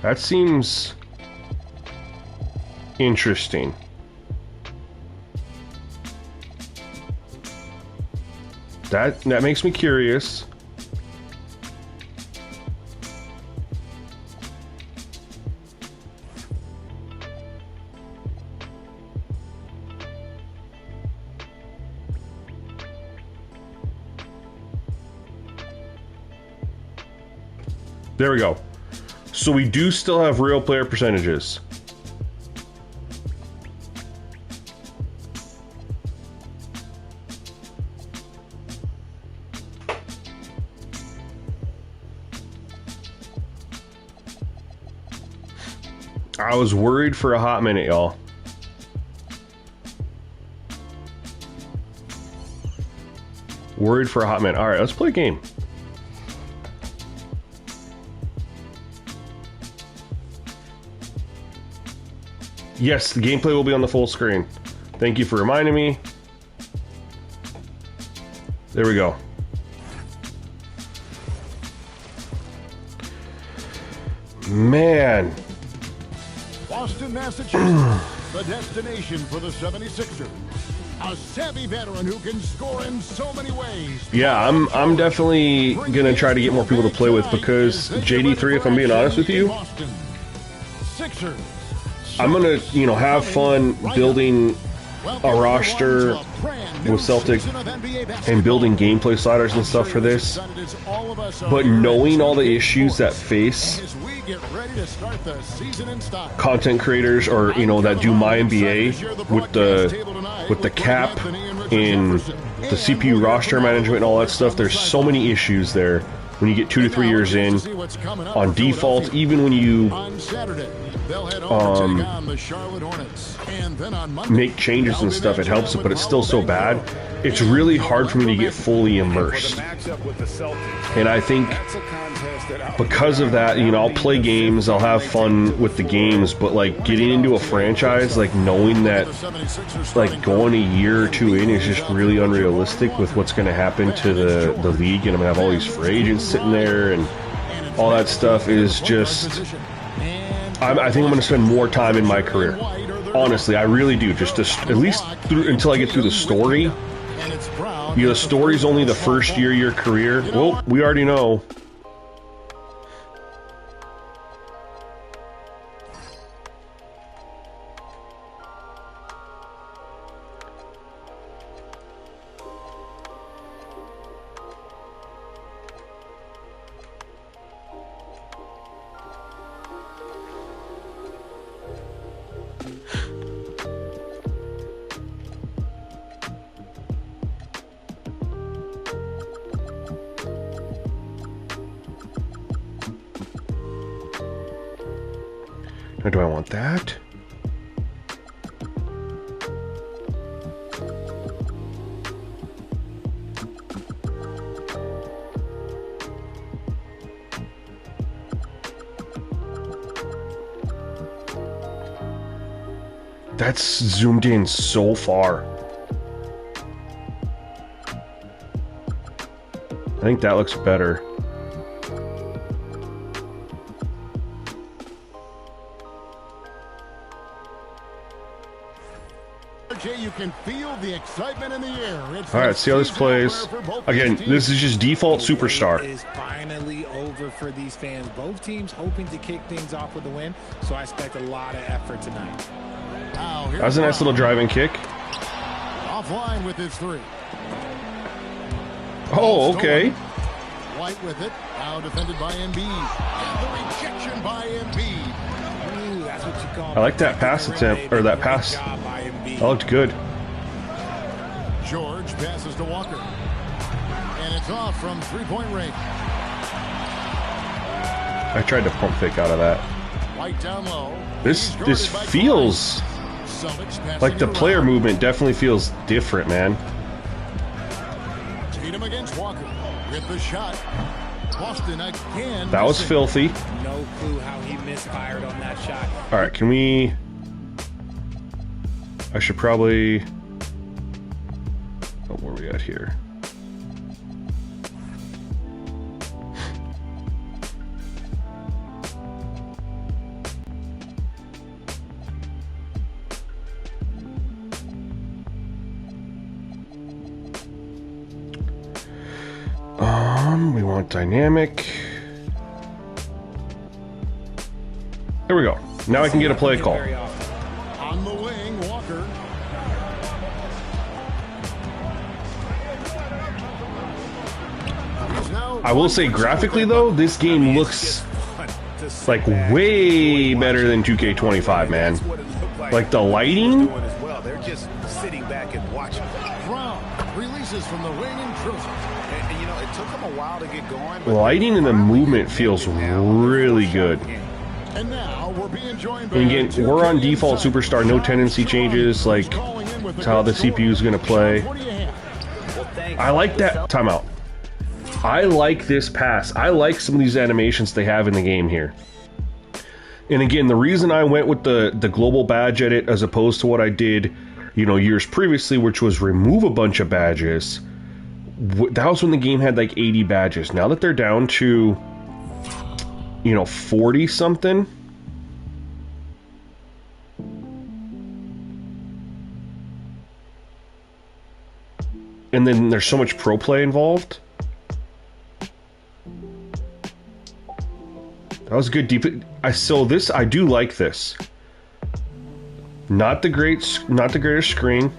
That seems interesting. That makes me curious. There we go. So we do still have real player percentages. I was worried for a hot minute, y'all. Worried for a hot minute. Alright, let's play a game. Yes, the gameplay will be on the full screen. Thank you for reminding me. There we go. Man. Boston, Massachusetts, the destination for the 76ers. A savvy veteran who can score in so many ways. Yeah, I'm definitely gonna try to get more people to play with, because JD3, if I'm being honest with you, I'm gonna, you know, have fun building a roster with Celtic and building gameplay sliders and stuff for this, but knowing all the issues that face content creators, or you know, that do MyNBA with the cap and the CPU roster management and all that stuff, there's so many issues there when you get 2 to 3 years in on default. Even when you make changes and stuff, it helps it, but it's still so bad. It's really hard for me to get fully immersed, and I think because of that, you know, I'll play games, I'll have fun with the games, but like getting into a franchise, like knowing that like going a year or two in is just really unrealistic with what's going to happen to the league, and I'm going to have all these free agents sitting there and all that stuff is just, I think I'm going to spend more time in my career. Honestly, I really do. Just to, at least until I get through the story. You know, the story's only the first year of your career. Well, we already know. Or do I want that? That's zoomed in so far. I think that looks better. You can feel the excitement in the air. All right, see how this plays. Again, this is just default superstar. It is finally over for these fans. Both teams hoping to kick things off with a win, so I expect a lot of effort tonight. That was a nice little driving kick. Offline with his three. Oh, okay. White with it. Now defended by Embiid. And the rejection by Embiid. Ooh, that's what you call. I like that pass attempt, or that pass. That looked good. George passes to Walker. And it's off from three-point range. I tried to pump fake out of that. White down low. This feels like the player movement definitely feels different, man. Tatum against Walker with the shot. Boston again. That was filthy. No clue how he misfired on that shot. All right, can we? I should probably. Oh, where are we at here? We want dynamic. There we go. Now I can get a play call. On the wing, Walker. I will say graphically though, this game looks like way better than 2K25, man. Like the lighting. They're just sitting back and watching. Brown releases from the wing and drills. And you know, it took them a while to get going. The lighting and the movement feels really good. And now we're being joined by And again, we're on default superstar, no tendency changes, like to how the CPU is going to play. I like that timeout. I like this pass. I like some of these animations they have in the game here. And again, the reason I went with the global badge edit as opposed to what I did, you know, years previously, which was remove a bunch of badges. That was when the game had like 80 badges. Now that they're down to, you know, 40 something. and then there's so much pro play involved. That was good deep. I do like this. Not the greatest screen.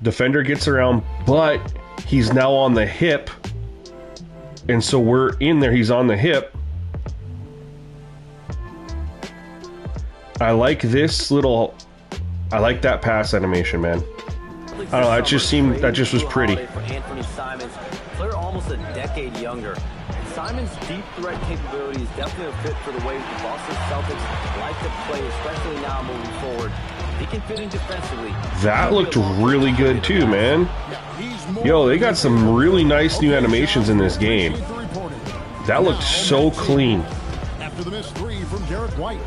Defender gets around, but he's now on the hip. And so we're in there, he's on the hip. I like this little, I like that pass animation, man. I don't know, that just was pretty. For Anthony Simons, player almost a decade younger. Simons' deep threat capability is definitely a fit for the way the Boston Celtics like to play, especially now moving forward. He can fit in defensively. That looked really good too, man. Yo, they got some really nice new animations in this game. That looked so clean. After the missed three from Derek White.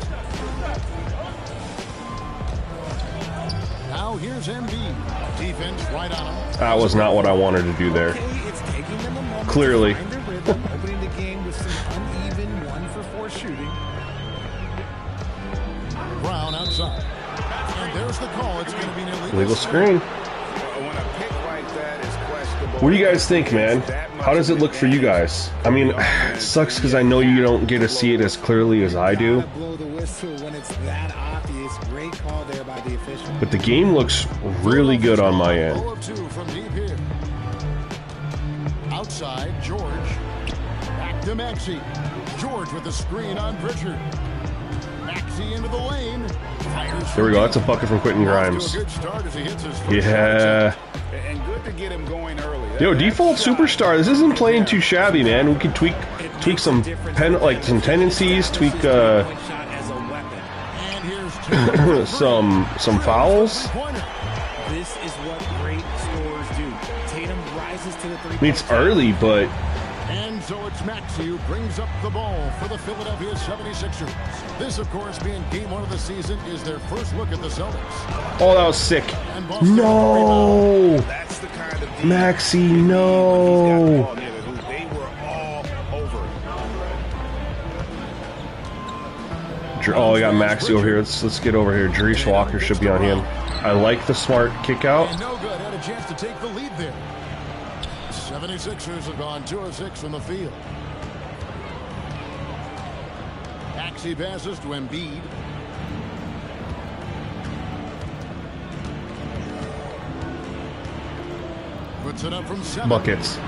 Now here's Embiid. Defense right on him. That was not what I wanted to do there. Clearly. Opening the game with some uneven 1-for-4 shooting. Brown outside. And there's the call. It's going to be an Illegal screen. When a pick like that is questionable, What do you guys think, man? How does it look for you guys? I mean, it sucks because I know you don't get to see it as clearly as I do. Blow the whistle when it's that obvious. Great call there by the official. But the game looks really good on my end. 0 of 2 from deep here. Outside, George. Back to Maxey. George with the screen on Pritchard. Maxey into the lane. Fires. There we go. That's a bucket from Quentin Grimes. Good start as he hits his first Yeah. and good to get him going early. Yo, default superstar. This isn't playing too shabby, man. We could tweak some some tendencies, tweak Shot as a weapon. And here's some fouls. This is what great scorers do. Tatum rises to the three. I mean, it's early, but And so it's Maxey who brings up the ball for the Philadelphia 76ers. This, of course, being game one of the season, is their first look at the Celtics. oh, that was sick. And Boston No, That's the kind of defense Maxey, he's got the no. ball near the hoop. They were all over it. Oh, I got Maxey over here. Let's get over here. Jerice Walker should be on him. I like the smart kick out. And no good. Had a chance to take the lead there. 76ers have gone 2 of 6 from the field. Maxey passes to Embiid. Puts it up from 7. Buckets.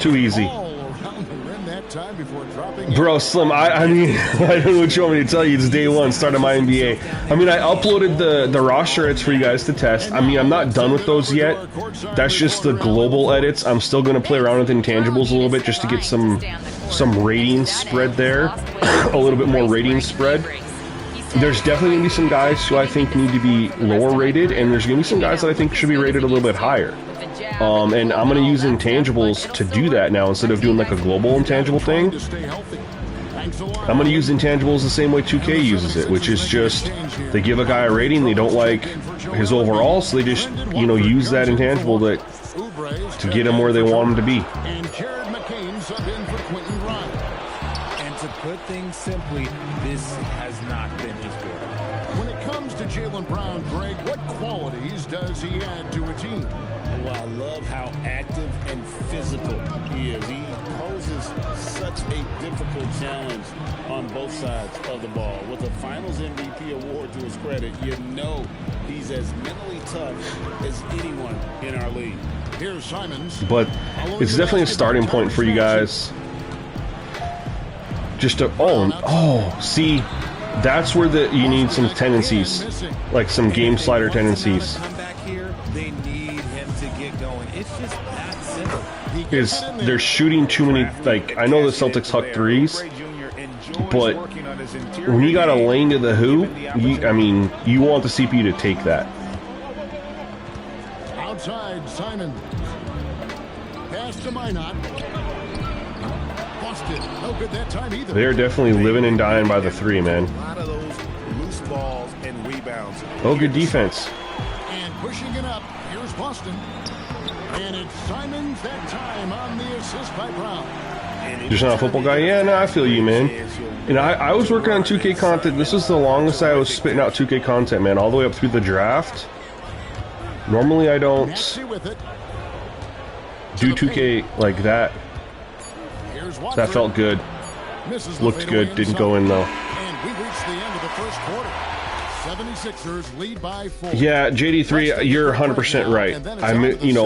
Too easy. All around the rim that time before dropping. Bro, Slim, I mean, I don't know what you want me to tell you. It's day one, start of MyNBA. I mean, I uploaded the roster edits for you guys to test. I mean, I'm not done with those yet. That's just the global edits. I'm still going to play around with intangibles a little bit just to get some rating spread there. A little bit more rating spread. There's definitely going to be some guys who I think need to be lower rated, and there's going to be some guys that I think should be rated a little bit higher. And I'm going to use intangibles to do that now instead of doing like a global intangible thing. I'm going to use intangibles the same way 2K uses it, which is just they give a guy a rating, they don't like his overall, so they just, you know, use that intangible to get him where they want him to be. And Jared McCain sub in for Quentin Grimes. And to put things simply, this has not been his day. When it comes to Jaylen Brown, Greg, what qualities does he add to a team? Well, I love how active and physical he is. He poses such a difficult challenge on both sides of the ball. With a Finals MVP award to his credit, you know he's as mentally tough as anyone in our league. Here's Simons. But it's definitely a starting point for you guys. Just to see, that's where you need some tendencies, like some game slider tendencies. Come back here, they need him to get going. It's just that simple. Is they're shooting too many, like, I know the Celtics huck threes, but when you got a lane to the hoop, you want the CPU to take that. Outside, Simon. Pass to Minot. Busted. No good that time either. They're definitely living and dying by the three, man. A lot of those loose balls and rebounds. Oh, good defense. And pushing it up. Here's Boston. And it's Simons that time on the assist by Brown. Just not a football guy? Yeah, no, I feel you, man. And I was working on 2K content. This is the longest I was spitting out 2K content, man, all the way up through the draft. Normally I don't. Maxey with it. do 2K like that. That felt good. Looked good. Didn't go in though. And we've reached the end of the first quarter. 76ers lead by 4. Yeah, JD3, you're 100% right. I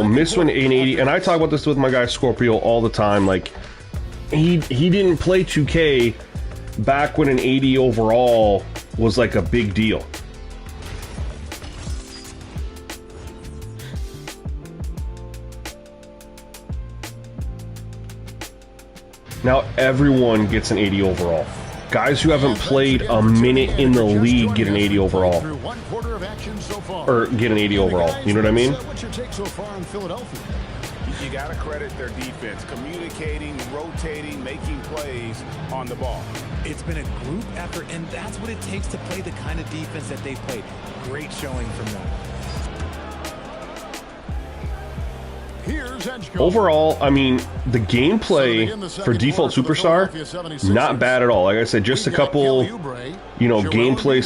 miss when an 80, and I talk about this with my guy Scorpio all the time. Like, he didn't play 2K back when an 80 overall was like a big deal. Now everyone gets an 80 overall. Guys who haven't played a minute in the league get an 80 overall. Or get an 80 overall. You know what I mean? What's your take so far on Philadelphia? You got to credit their defense, communicating, rotating, making plays on the ball. It's been a group effort, and that's what it takes to play the kind of defense that they played. Great showing from them. Overall, I mean, the gameplay for Default Superstar, not bad at all. Like I said, just a couple, gameplay,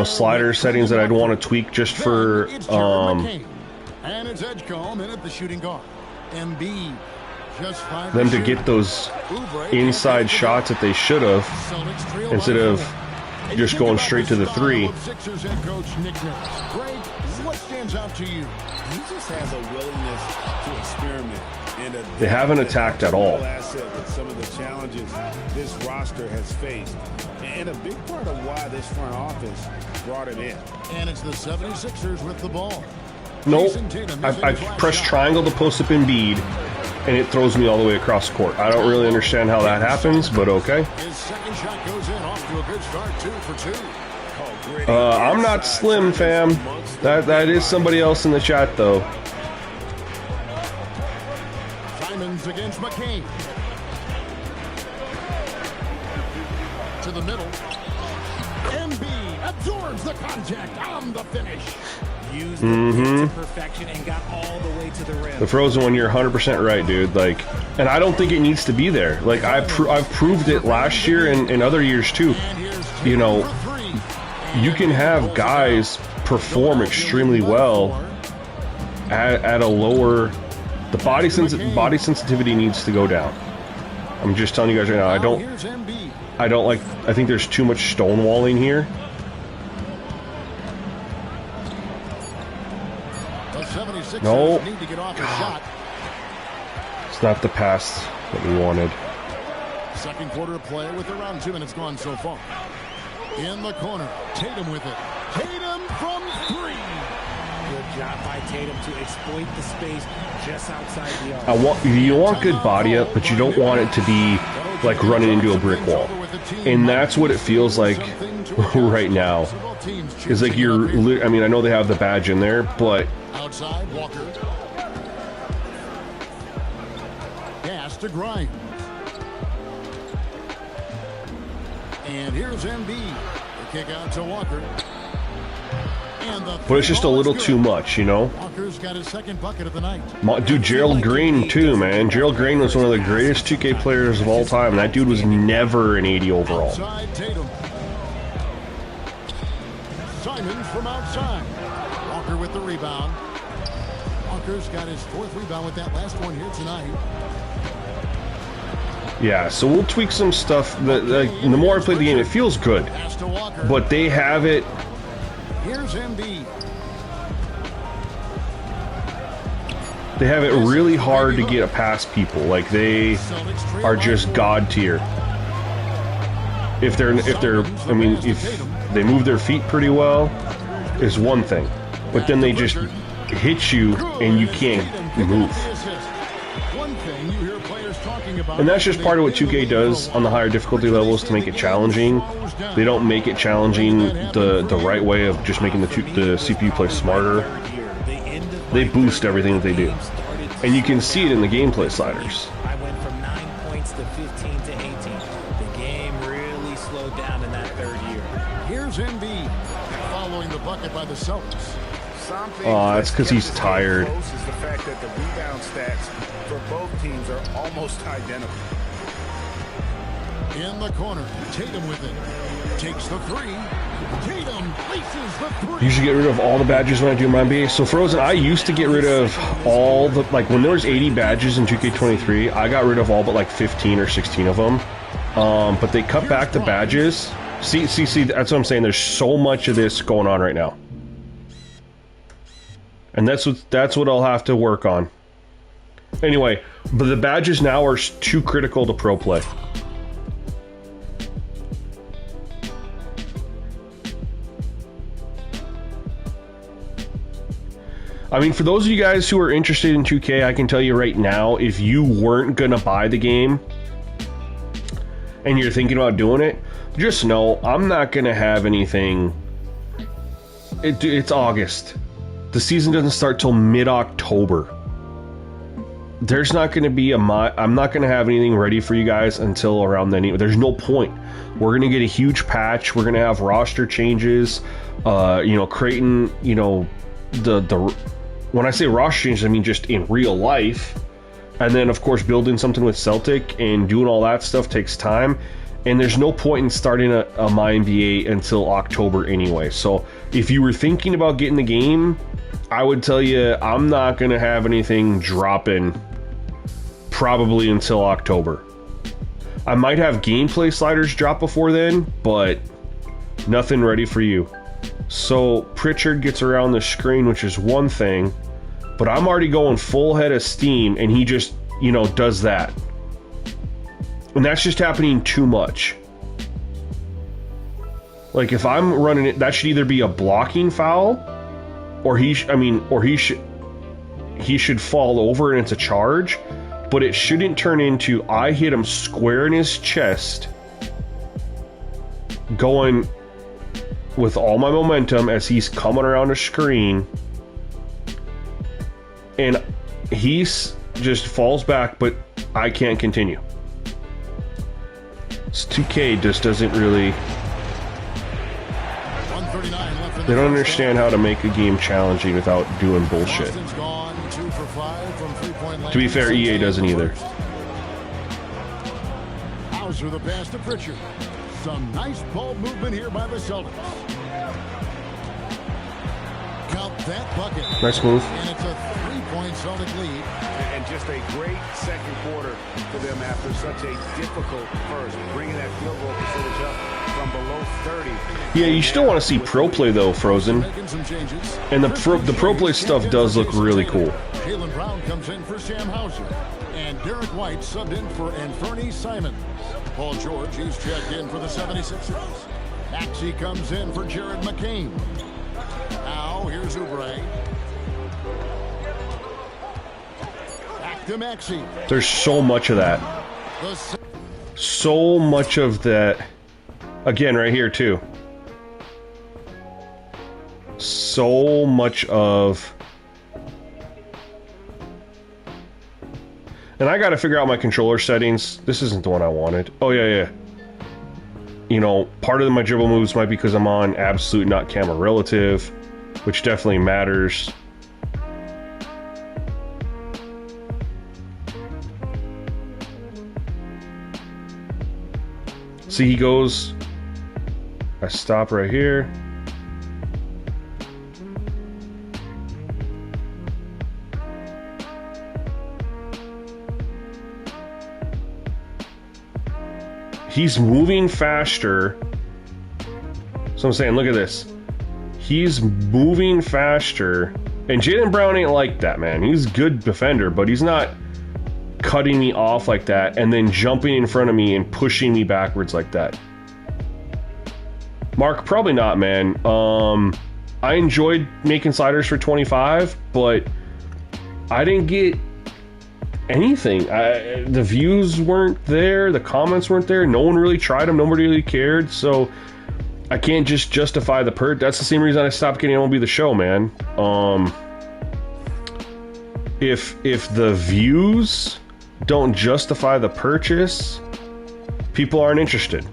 slider settings that I'd want to tweak just for, and it's Edgecombe in at the shooting guard. MB just them to get those inside shots that they should have, instead of just going straight to the 3. Sixers head coach Nick Nurse. Greg, what stands out to you? He just has a willingness to experiment. And they haven't attacked at all. Asset with some of the challenges this roster has faced. And a big part of why this front office brought him in. And it's the 76ers with the ball. Nope. I press triangle to post up Embiid, and it throws me all the way across the court. I don't really understand how that happens, but okay. His second shot goes in, off to a good start, 2 for 2. I'm not Slim, fam. That is somebody else in the chat, though. Simons against McCain. To the middle. MB absorbs the contact on the finish. Used the to perfection and got all the way to the rim. The frozen one, you're 100% right, dude. Like, and I don't think it needs to be there. Like, I've proved it last year and other years too. You can have guys perform extremely well at a lower. The body sensitivity needs to go down. I'm just telling you guys right now. I don't like. I think there's too much stonewalling here. No. It's not the pass that we wanted. Second quarter of play with around 2 minutes gone so far. In the corner, Tatum with it. Tatum from 3. Good job by Tatum to exploit the space just outside the arc. You want good body up, but you don't want it to be like running into a brick wall. And that's what it feels like right now. It's like I know they have the badge in there, but outside, Walker. Pass to Grimes. And here's MB. The kick out to Walker. But it's just a little too much, Walker's got his second bucket of the night. Dude, Gerald Green too, man. Gerald Green was one of the greatest 2K players of all time. That dude was never an 80 overall. Outside, Tatum. Simons from outside. Walker with the rebound. Walker's got his 4th rebound with that last one here tonight. Yeah, so we'll tweak some stuff. The more I play the game, it feels good. But they have it. Here's MB. They have it really hard to get past people. Like, they are just god tier. If they move their feet pretty well, is one thing. But then they just hit you and you can't move. And that's just part of what 2K does on the higher difficulty levels to make it challenging. They don't make it challenging the right way of just making the CPU play smarter. They boost everything that they do. And you can see it in the gameplay sliders. I went from 9 points to 15 to 18. The game really slowed down in that 3rd year. Here's MB following the bucket by the Celtics. Oh, that's because he's tired. Is the fact that the rebound stats for both teams are almost identical. In the corner, Tatum with it. Takes the three. Tatum places the three. Usually get rid of all the badges when I do MyNBA. So Frozen, I used to get rid of all the, like when there was 80 badges in 2K23, I got rid of all but like 15 or 16 of them. But they cut back the badges. See, that's what I'm saying. There's so much of this going on right now. And that's what I'll have to work on. Anyway, but the badges now are too critical to pro play. I mean, for those of you guys who are interested in 2K, I can tell you right now, if you weren't going to buy the game and you're thinking about doing it, just know I'm not going to have anything. It's August. The season doesn't start till mid-October. There's not going to be I'm not going to have anything ready for you guys until around then. There's no point. We're going to get a huge patch. We're going to have roster changes. Creighton, the when I say roster changes, I mean just in real life. And then, of course, building something with Celtic and doing all that stuff takes time. And there's no point in starting a MyNBA until October anyway. So if you were thinking about getting the game, I would tell you I'm not going to have anything dropping probably until October. I might have gameplay sliders drop before then, but nothing ready for you. So Pritchard gets around the screen, which is one thing, but I'm already going full head of steam, and he just, does that. And that's just happening too much. Like, if I'm running it, that should either be a blocking foul, or he should fall over and it's a charge, but it shouldn't turn into I hit him square in his chest, going with all my momentum as he's coming around the screen, and he's just falls back, but I can't continue. 2K just doesn't really. They don't understand how to make a game challenging without doing bullshit. To be fair, EA doesn't either. Hauser the pass to Pritchard. Some nice ball movement here by the Celtics. Count that bucket. Nice move. And it's a 3-point Celtic lead. And just a great second quarter for them after such a difficult first. Bringing that field goal percentage up from below 30. Yeah, you still want to see pro play though, Frozen. And the pro play stuff does look really cool. Jaylen Brown comes in for Sam Hauser. And Derek White subbed in for Anthony Simons. Paul George, he's checked in for the 76ers. Maxey comes in for Jared McCain. Now, here's Oubre. Back to Maxey. There's so much of that. So much of that. Again, right here, too. So much of... And I gotta figure out my controller settings. This isn't the one I wanted. Oh, yeah. Part of my dribble moves might be because I'm on absolute not camera relative, which definitely matters. See, he goes... I stop right here. He's moving faster. So I'm saying, look at this. He's moving faster. And Jaylen Brown ain't like that, man. He's a good defender, but he's not cutting me off like that and then jumping in front of me and pushing me backwards like that. Mark, probably not, man. I enjoyed making sliders for 25, but I didn't get anything. The views weren't there, the comments weren't there, no one really tried them, nobody really cared, so I can't just justify the That's the same reason I stopped getting MLB The Show, man. If the views don't justify the purchase, people aren't interested,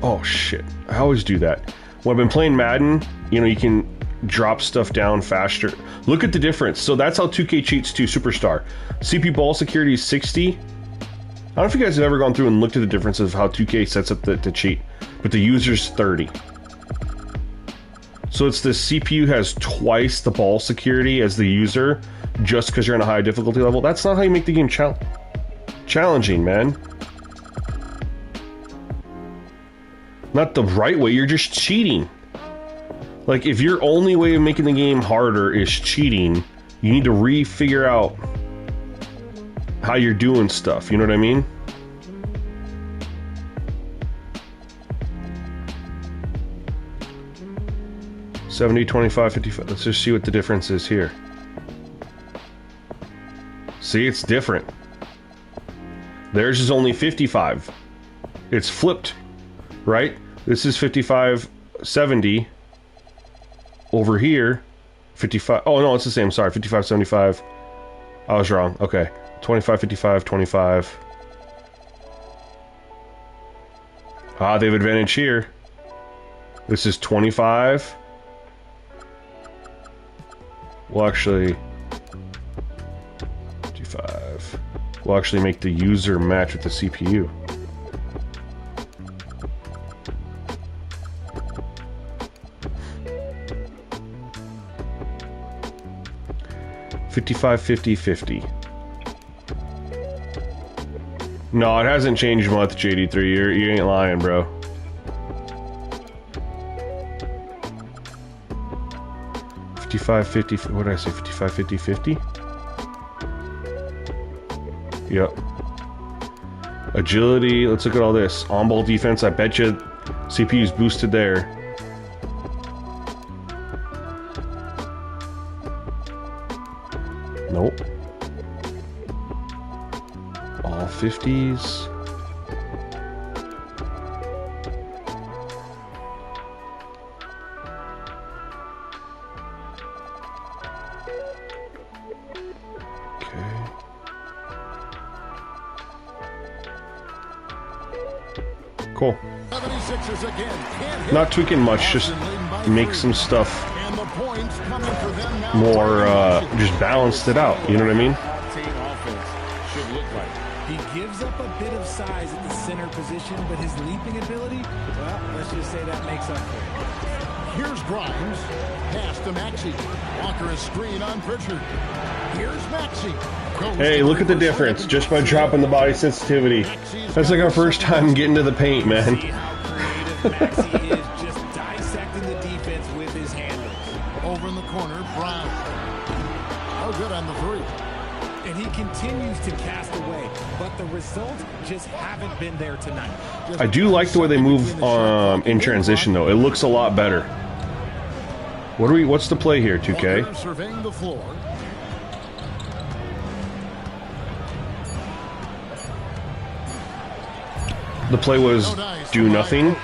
oh shit, I always do that. When I've been playing Madden, you can drop stuff down faster. Look at the difference. So that's how 2K cheats to Superstar. CPU ball security is 60. I don't know if you guys have ever gone through and looked at the difference of how 2K sets up the cheat, but the user's 30. So it's the CPU has twice the ball security as the user, just because you're on a high difficulty level. That's not how you make the game challenging, man. Not the right way, you're just cheating. Like, if your only way of making the game harder is cheating, you need to re-figure out how you're doing stuff, you know what I mean? $70, $25, $55. Let's just see what the difference is here. See, it's different. Theirs is only 55. It's flipped, right? This is 55, 70. Over here, 55. Oh, no, it's the same. Sorry, 55, 75. I was wrong. Okay. 25, 55, 25. Ah, they have advantage here. This is 25. We'll actually... 55. We'll actually make the user match with the CPU. $55, $50, $50. No, it hasn't changed much, JD3. You ain't lying, bro. $55, $50. What did I say? $55, $50, $50? Yep. Agility. Let's look at all this. On-ball defense. I bet you CPU's boosted there. Nope. All 50s. Okay. Cool. Not tweaking much, just make some stuff more, just balanced it out, you know what I mean? He gives up a bit of size at the center position, but his leaping ability, well, let's just say that makes up for it. Here's Grimes. Pass to Maxey. Walker is screen on Pritchard. Here's Maxey. Hey, look at the difference just by dropping the body sensitivity. That's like our first time getting to the paint, man. See how creative Maxey is, just dissecting the defense with his handles. Over in the corner, Brown. Oh, good on the three. And he continues to cast away, but the results just haven't been there tonight. I do like the way they move in transition, though. It looks a lot better. What's the play here, 2K? Walker surveying the floor. The play was do nothing.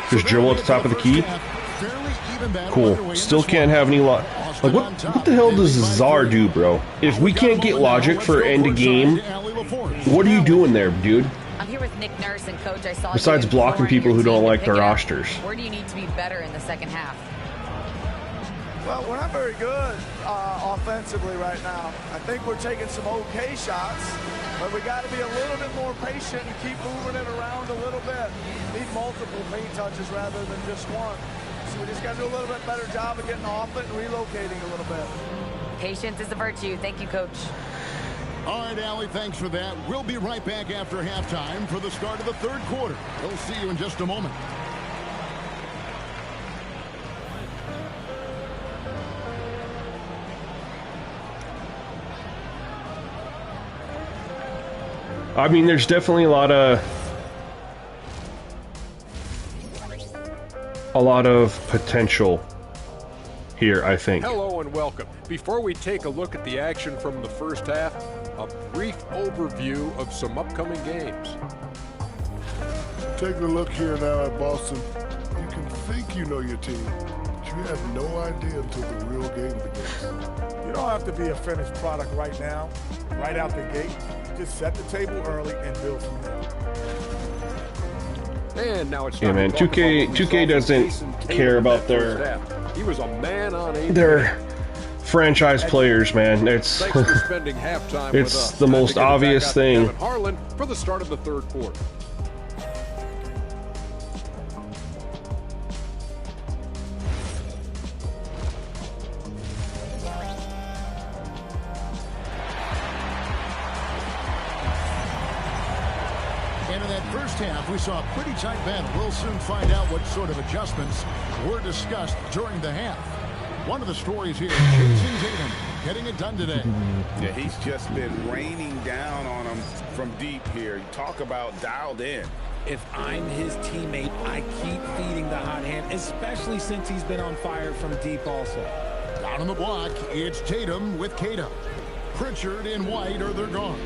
Just dribble at the top of the key. Cool. Still can't have any like what the hell does Czar do, bro? If we can't get logic for end of game, what are you doing there, dude? I'm here with Nick Nurse and Coach. I saw Besides blocking people who don't like their rosters. Where do you need to be better in the second half? Well, we're not very good offensively right now. I think we're taking some okay shots, but we got to be a little bit more patient and keep moving it around a little bit. Need multiple paint touches rather than just one. So we just got to do a little bit better job of getting off it and relocating a little bit. Patience is a virtue. Thank you, Coach. All right, Allie, thanks for that. We'll be right back after halftime for the start of the third quarter. We'll see you in just a moment. I mean, there's definitely a lot of potential here, I think. Hello and welcome. Before we take a look at the action from the first half, a brief overview of some upcoming games. Taking a look here now at Boston, you can think you know your team, but you have no idea until the real game begins. You don't have to be a finished product right now, right out the gate. Just set the table early and build from there. And now it's Yeah, man, 2K doesn't care about he was a man on their franchise players, man. It's Thanks for spending halftime with it's us. the most obvious thing. Harlan for the start of the third quarter. And in that first half, we saw a pretty tight battle. We'll soon find out what sort of adjustments were discussed during the half. One of the stories here, Jason Tatum, getting it done today. Yeah, he's just been raining down on him from deep here. You talk about dialed in. If I'm his teammate, I keep feeding the hot hand, especially since he's been on fire from deep also. Down on the block, it's Tatum with Cato. Pritchard and White are their guards.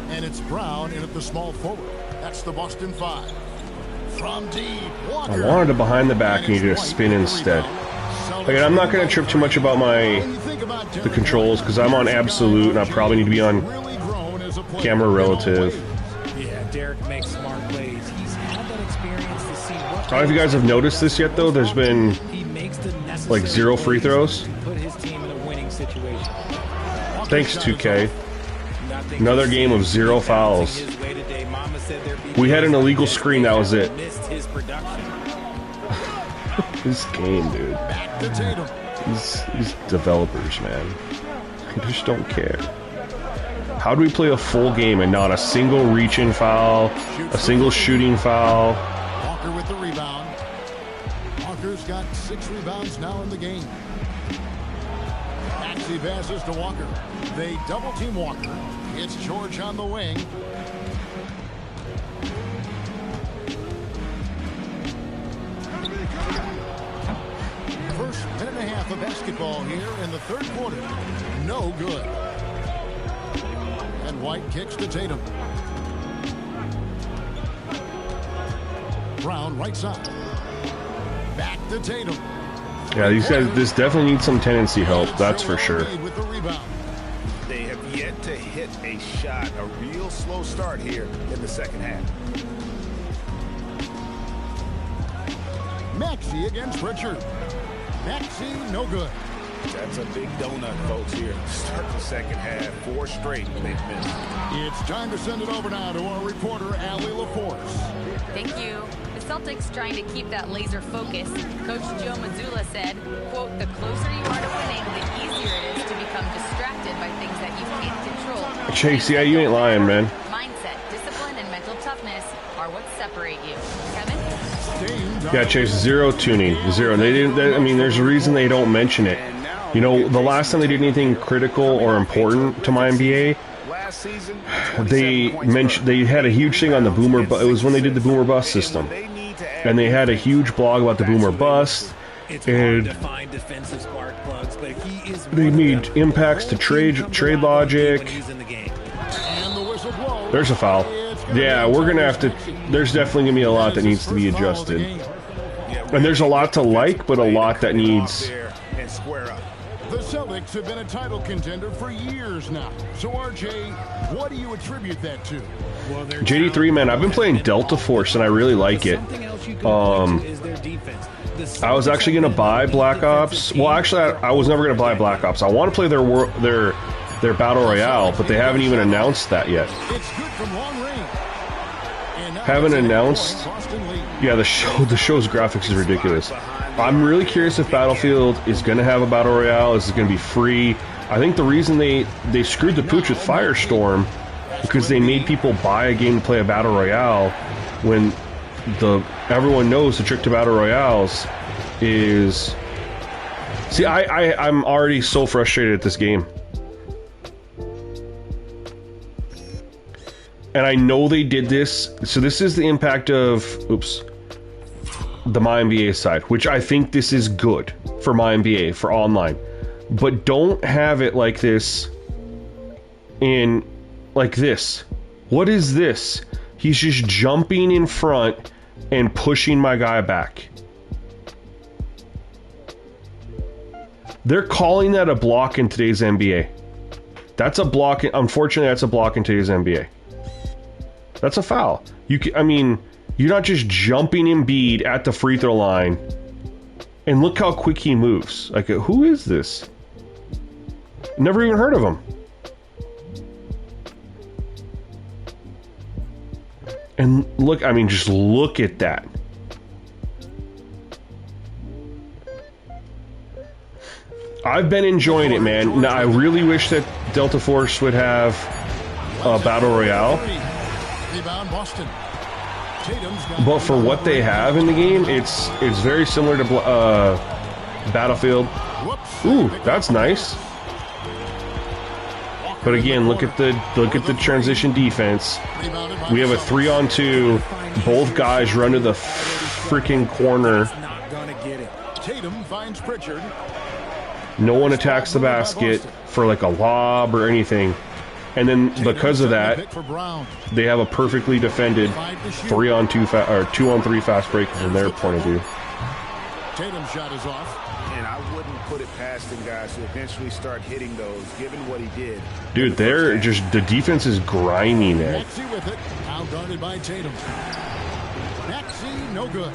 And it's Brown in at the small forward. That's the Boston Five. From deep, Walker. I wanted to behind the back and you just spin instead. Again, I'm not going to trip too much about the controls because I'm on absolute and I probably need to be on camera relative. Yeah, Derek makes smart plays. He's had that experience to see what. I don't know if you guys have noticed this yet, though. There's been like 0 free throws. Put his team in a winning situation. Thanks, 2K. Another game of 0 fouls. We had an illegal screen, that was it. This game, dude. These developers, man. They just don't care. How do we play a full game and not a single reach-in foul, a single shooting foul? Walker with the rebound. Walker's got 6 rebounds now in the game. Maxey passes to Walker. They double-team Walker. It's George on the wing. First minute and a half of basketball here in the third quarter. No good. And White kicks to Tatum. Brown right side. Back to Tatum. Yeah, these guys, this definitely needs some tendency help, that's for sure. With the rebound. They have yet to hit a shot, a real slow start here in the second half. Maxey against Pritchard. Maxey, no good. That's a big donut, folks, here. Start the second half. 4 straight they've missed. It's time to send it over now to our reporter, Allie LaForce. Thank you. The Celtics trying to keep that laser focus. Coach Joe Mazzulla said, quote, the closer you are to winning, the easier it is to become distracted by things that you can't control. Chase, yeah, you ain't lying, man. Mindset, discipline, and mental toughness are what separate you. Kevin? Yeah, Chase, 0 tuning, 0. They didn't. I mean, there's a reason they don't mention it. You know, the last time they did anything critical or important to MyNBA, they had a huge thing on the boomer. It was when they did the boomer bust system, and they had a huge blog about the boomer bust, and they made impacts to trade logic. There's a foul. Yeah, we're gonna have to. There's definitely gonna be a lot that needs to be adjusted, and there's a lot to like, but a lot that needs. The Celtics have been a title contender for years now. So, RJ, what do you attribute that to? JD3, man, I've been playing Delta Force, and I really like it. I was actually going to buy Black Ops. Well, actually, I was never going to buy Black Ops. I want to play their Battle Royale, but they haven't even announced that yet. Haven't announced. Yeah, the show's graphics is ridiculous. I'm really curious if Battlefield is going to have a Battle Royale. Is it going to be free? I think the reason they screwed the pooch with Firestorm because they made people buy a game to play a Battle Royale when everyone knows the trick to Battle Royales is... See, I'm already so frustrated at this game. And I know they did this. So this is the impact of... Oops. The MyNBA side, which I think this is good for MyNBA, for online. But don't have it like this in... Like this. What is this? He's just jumping in front and pushing my guy back. They're calling that a block in today's NBA. That's a block. Unfortunately, that's a block in today's NBA. That's a foul. I mean, You're not just jumping Embiid at the free throw line. And look how quick he moves. Like, who is this? Never even heard of him. And look, I mean, just look at that. I've been enjoying it, man. Now, I really wish that Delta Force would have a Battle Royale. But for what they have in the game, it's very similar to Battlefield. Ooh, that's nice. But again, look at the transition defense. We have a 3-on-2. Both guys run to the freaking corner. Tatum finds Pritchard. No one attacks the basket for like a lob or anything. And then because of that, they have a perfectly defended 3-on-2 or 2-on-3 fast break from their point of view. Tatum's shot is off. And I wouldn't put it past him, guys, to eventually start hitting those, given what he did. Dude, they're just, the defense is grinding there. Maxey with it, out-guarded by Tatum. Maxey, no good.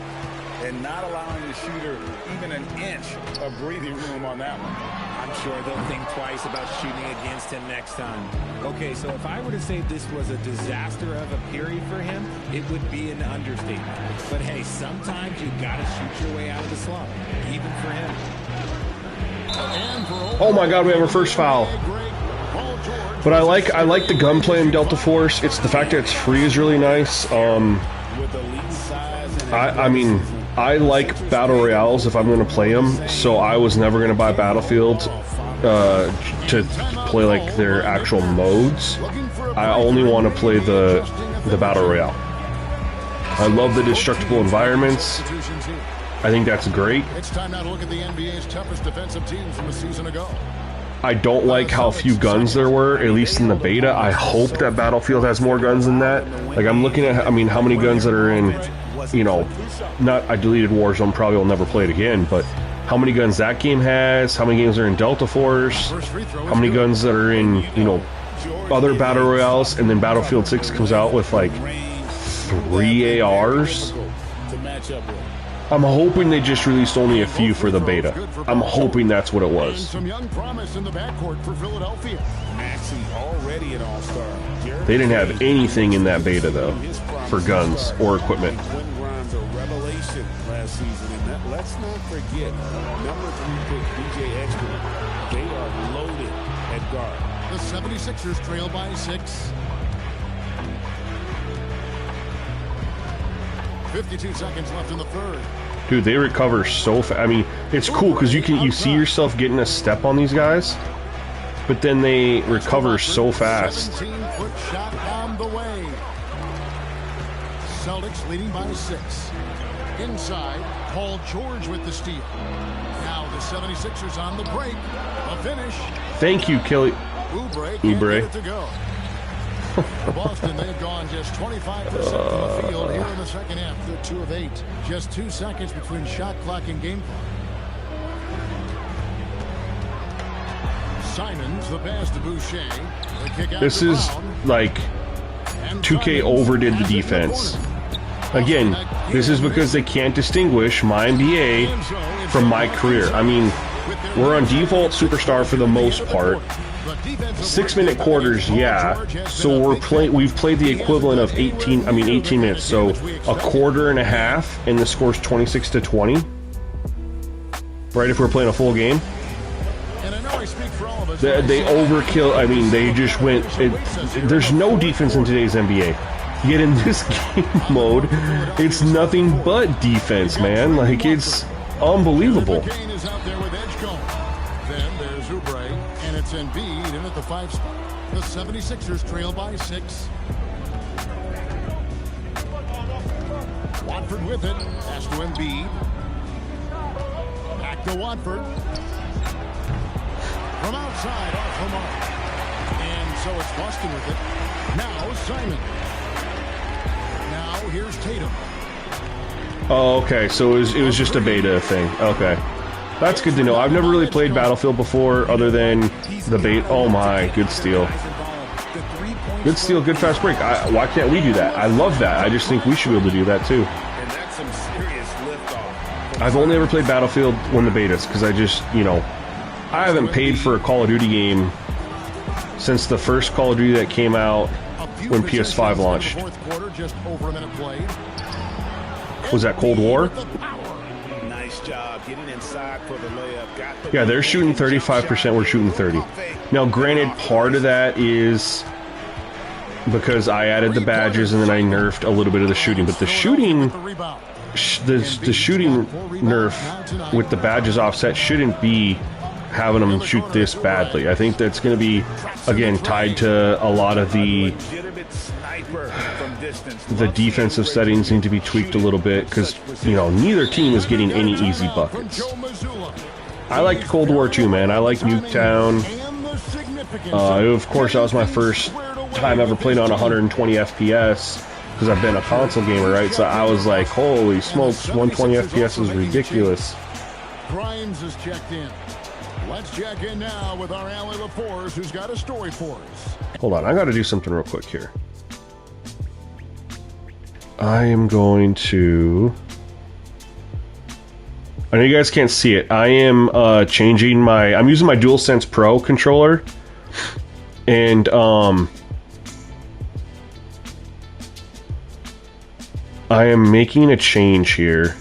And not allowing the shooter even an inch of breathing room on that one. I'm sure they'll think twice about shooting against him next time. Okay, so if I were to say this was a disaster of a period for him, it would be an understatement. But hey, sometimes you gotta shoot your way out of the slump, even for him. Oh my God, we have our first foul. But I like the gunplay in Delta Force. It's the fact that it's free is really nice. I mean, I like battle royales if I'm going to play them, so I was never going to buy Battlefield to play like their actual modes. I only want to play the battle royale. I love the destructible environments. I think that's great. It's time now to look at the NBA's toughest defensive teams from a season ago. I don't like how few guns there were, at least in the beta. I hope that Battlefield has more guns than that. Like, I'm looking at, I mean, how many guns that are in, you know, I deleted Warzone, probably will never play it again, but how many guns that game has, how many games are in Delta Force, how many guns that are in, you know, other Battle Royales, and then Battlefield 6 comes out with, like, 3 ARs. I'm hoping they just released only a few for the beta. I'm hoping that's what it was. Some young promise in the backcourt for Philadelphia. Maxey already an all-star. They didn't have anything in that beta, though, for guns or equipment. Grimes a revelation last season, and that, let's not forget, number 3 pick DJ Exton. They are loaded at guard. The 76ers trail by 6. 52 seconds left in the third. Dude, they recover so fast. I mean, it's cool because you see yourself getting a step on these guys, but then they recover so fast. 17-foot shot on the way. Celtics leading by 6. Inside, Paul George with the steal. Now the 76ers on the break. A finish. Thank you, Kelly. Oubre. To go. Boston, they've gone just 25% from the field here in the second half. They're 2 of 8. Just 2 seconds between shot clock and game clock. Simons, the pass to Boucher. The kick out this is like 2K overdid the defense. Again, this is because they can't distinguish MyNBA from my career. I mean, we're on default superstar for the most part. 6-minute quarters, yeah. So we've played the equivalent of 18 minutes. So a quarter and a half, and the score's 26-20. Right, if we're playing a full game. They overkill. I mean, they just went. There's no defense in today's NBA. Yet in this game mode, it's nothing but defense, man. Like, it's unbelievable. Then there's Oubre, and it's Embiid in at the 5 spot. The 76ers trail by 6. Watford with it. Pass to Embiid. Back to Watford. From outside, off the mark. And so it's Boston with it. Now Simon. Now here's Tatum. Oh, okay. So it was just a beta thing. Okay. That's good to know. I've never really played Battlefield before other than the beta. Oh my, good steal. Good steal, good fast break. Why can't we do that? I love that. I just think we should be able to do that too. And that's some serious liftoff. I've only ever played Battlefield when the betas because I just, you know, I haven't paid for a Call of Duty game since the first Call of Duty that came out when PS5 launched. Was that Cold War? Nice job getting inside for the layup. Yeah, they're shooting 35%, we're shooting 30. Now, granted, part of that is because I added the badges and then I nerfed a little bit of the shooting, but the shooting nerf with the badges offset shouldn't be having them shoot this badly. I think that's going to be, again, tied to a lot of the defensive settings need to be tweaked a little bit because, you know, neither team is getting any easy buckets. I liked Cold War too, man. I like Nuketown. Of course, that was my first time ever playing on 120 FPS because I've been a console gamer, right? So I was like, holy smokes, 120 FPS is ridiculous. Grimes is checked in. Let's check in now with our Allie LaForce, who's got a story for us. Hold on, I got to do something real quick here. I am going to... I know you guys can't see it. I am changing my... I'm using my DualSense Pro controller. And, I am making a change here.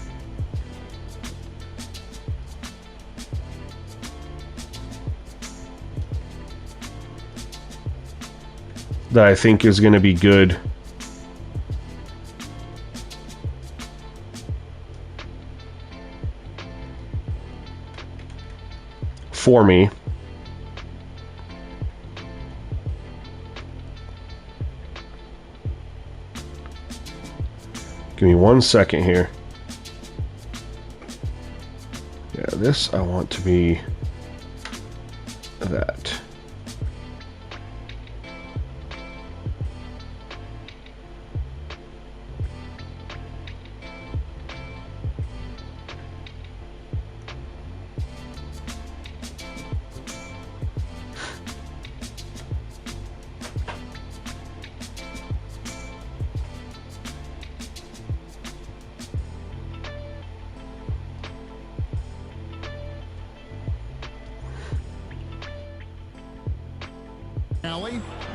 That I think is going to be good. For me. Give me 1 second here. Yeah, this I want to be that.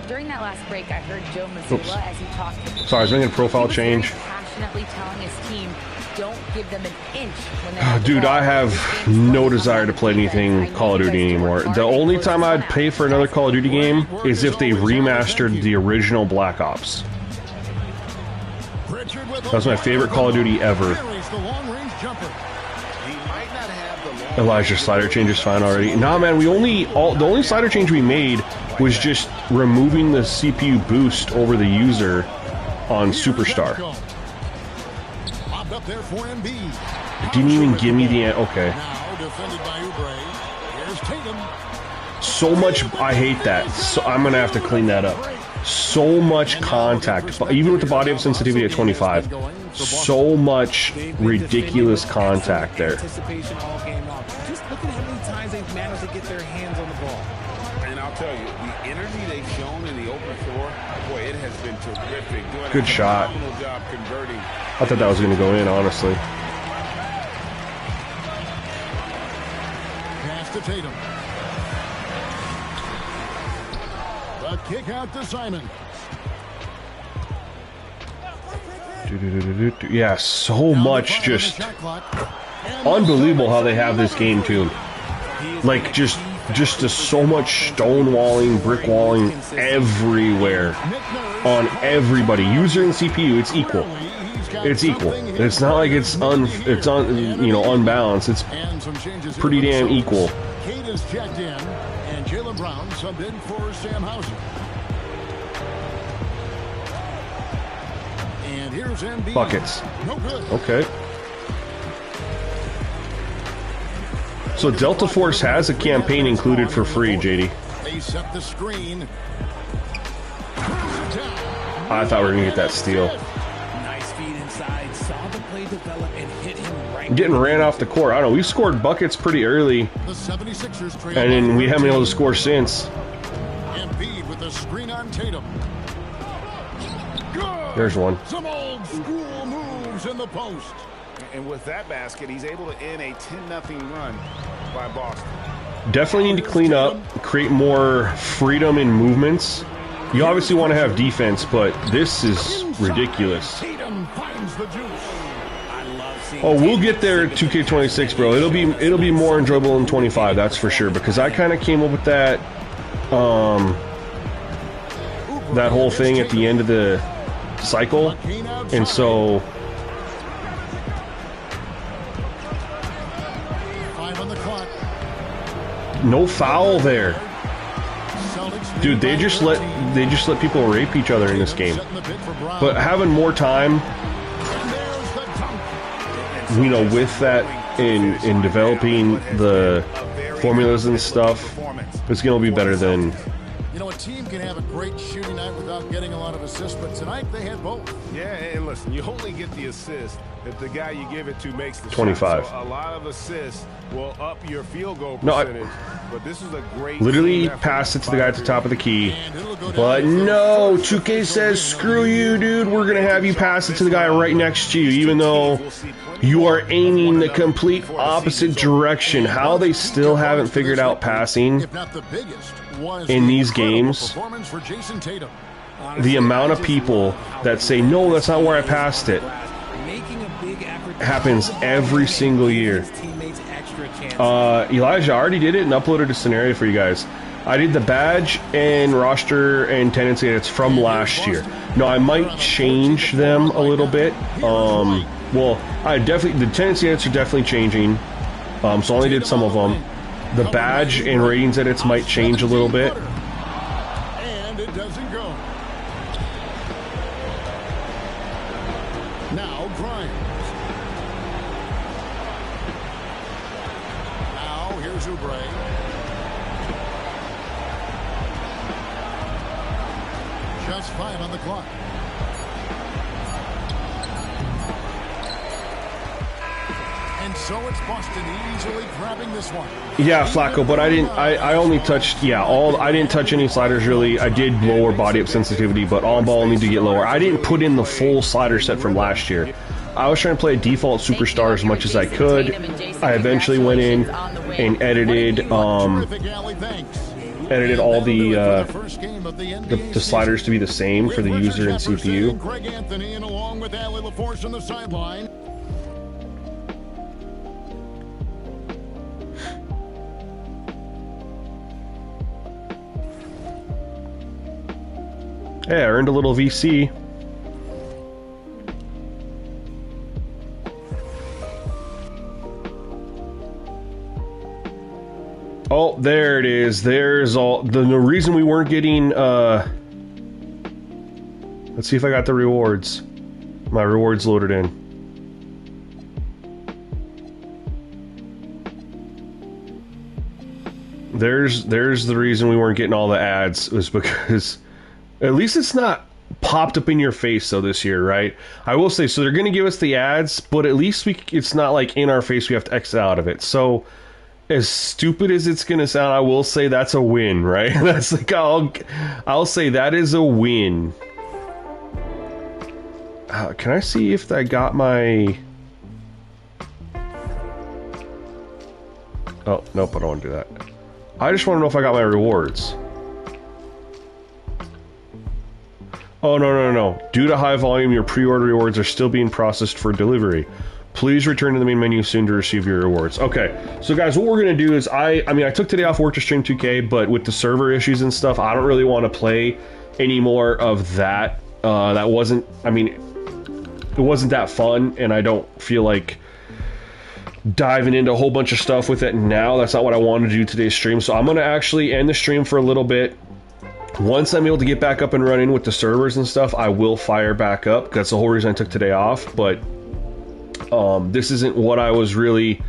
During that last break, I heard Joe Mazzulla as he talked. Sorry, I was making a profile change. Passionately telling his team, don't give them an inch when they dude, I have no desire to play anything Call of Duty anymore. The only time I'd pay for another Call of Duty game is if they remastered the original Black Ops. That was my favorite Call of Duty ever. Elijah's slider change is fine already. Nah, man, the only slider change we made was just removing the CPU boost over the user on Superstar. It didn't even give me the... Okay. So much... I hate that. So I'm going to have to clean that up. So much contact. Even with the body up sensitivity at 25. So much ridiculous contact there. Just look at how many times they've managed to get their hands on the ball. And I'll tell you, the energy they've shown in the open floor, boy, it has been terrific. Doing Good shot. Job converting. I thought that was going to go in, honestly. Pass to Tatum. The kick out to Simon. Yeah, so much just unbelievable how they have this game tuned. Like just so much stonewalling, brick walling everywhere on everybody. User and CPU, it's equal. It's equal. It's not like it's unbalanced. It's pretty damn equal. Kate is checked in, and Jaylen Brown subbed in for Sam Hauser. And here's MB. Buckets. No good. Okay. So Delta Force has a campaign included for free, JD. They set the screen. I thought we were gonna get that steal. Nice feed inside. Saw the play develop and hit him right. Getting ran off the court. I don't know. We scored buckets pretty early, The 76ers and then we haven't been able to score since. Embiid with the screen on Tatum. There's one. Some old school moves in the post. And with that basket, he's able to end a 10-0 run by Boston. Definitely need to clean up, create more freedom in movements. You obviously want to have defense, but this is ridiculous. Oh, we'll get there 2K26, bro. It'll be more enjoyable than 25, that's for sure. Because I kind of came up with that that whole thing at the end of the cycle, and so no foul there. Dude, they just let people rape each other in this game. But having more time, you know, with that in developing the formulas and stuff, it's going to be better than... You know, a team can have a great shooting night without getting a lot of assists, but tonight they had both. Yeah, and listen, you only get the assist if the guy you give it to makes the 25. shot. So a lot of assists will up your field goal percentage. But this is a great... Literally passed it to the guy at the top of the key. But no, 2K says, screw you, dude. We're going to have you pass it to the guy right next to you, even though you are aiming the complete opposite direction. How they still haven't figured out passing in these games. The amount of people that say, no, that's not where I passed it, happens every single year. Elijah, I already did it and uploaded a scenario for you guys. I did the badge and roster and tendency edits from last year. No, I might change them a little bit. Well, the tendency edits are definitely changing. So I only did some of them. The badge and ratings edits might change a little bit. And it doesn't go. Now Grimes. Now here's Oubre. Just 5 on the clock. And so it's Boston easily grabbing this one. Yeah, Flacco, but I only touched, I didn't touch any sliders really. I did lower body up sensitivity, but on ball need to get lower. I didn't put in the full slider set from last year. I was trying to play default superstar as much as I could. I eventually went in and edited all the sliders to be the same for the user and CPU. Greg Anthony and along with Allie LaForce on the sideline. Hey, I earned a little VC. Oh, there it is. There's all the reason we weren't getting let's see if I got the rewards. My rewards loaded in. There's the reason we weren't getting all the ads, was because at least it's not popped up in your face though this year, right? I will say, so they're going to give us the ads, but at least it's not like in our face, we have to exit out of it. So as stupid as it's going to sound, I will say that's a win, right? That's like, I'll say that is a win. Can I see if I got my... Oh, nope, I don't want to do that. I just want to know if I got my rewards. Oh, no. Due to high volume, your pre-order rewards are still being processed for delivery. Please return to the main menu soon to receive your rewards. Okay, so guys, what we're going to do is, I took today off work to stream 2K, but with the server issues and stuff, I don't really want to play any more of that. That wasn't, it wasn't that fun, and I don't feel like diving into a whole bunch of stuff with it now. That's not what I wanted to do today's stream, so I'm going to actually end the stream for a little bit. Once I'm able to get back up and running with the servers and stuff, I will fire back up. That's the whole reason I took today off, but this isn't what I was really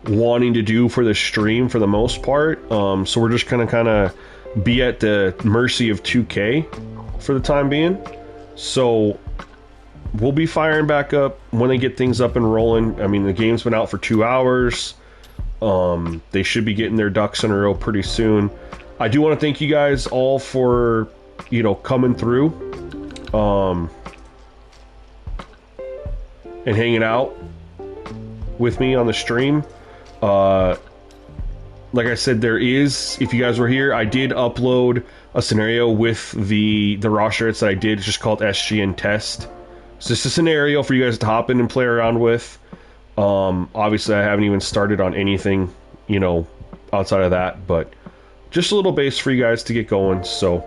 wanting to do for the stream for the most part. So we're just gonna kind of be at the mercy of 2K for the time being. So we'll be firing back up when they get things up and rolling. The game's been out for 2 hours. They should be getting their ducks in a row pretty soon. I do want to thank you guys all for, coming through. and hanging out with me on the stream. Like I said, there is, if you guys were here, I did upload a scenario with the raw shirts that I did. It's just called SGN Test. It's just a scenario for you guys to hop in and play around with. Obviously, I haven't even started on anything, you know, outside of that, but just a little base for you guys to get going. So,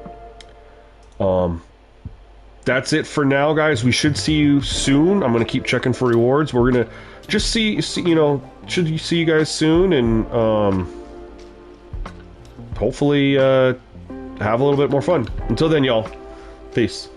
that's it for now, guys. We should see you soon. I'm gonna keep checking for rewards. We're gonna just see you know, should see you guys soon, and hopefully have a little bit more fun. Until then, y'all, peace.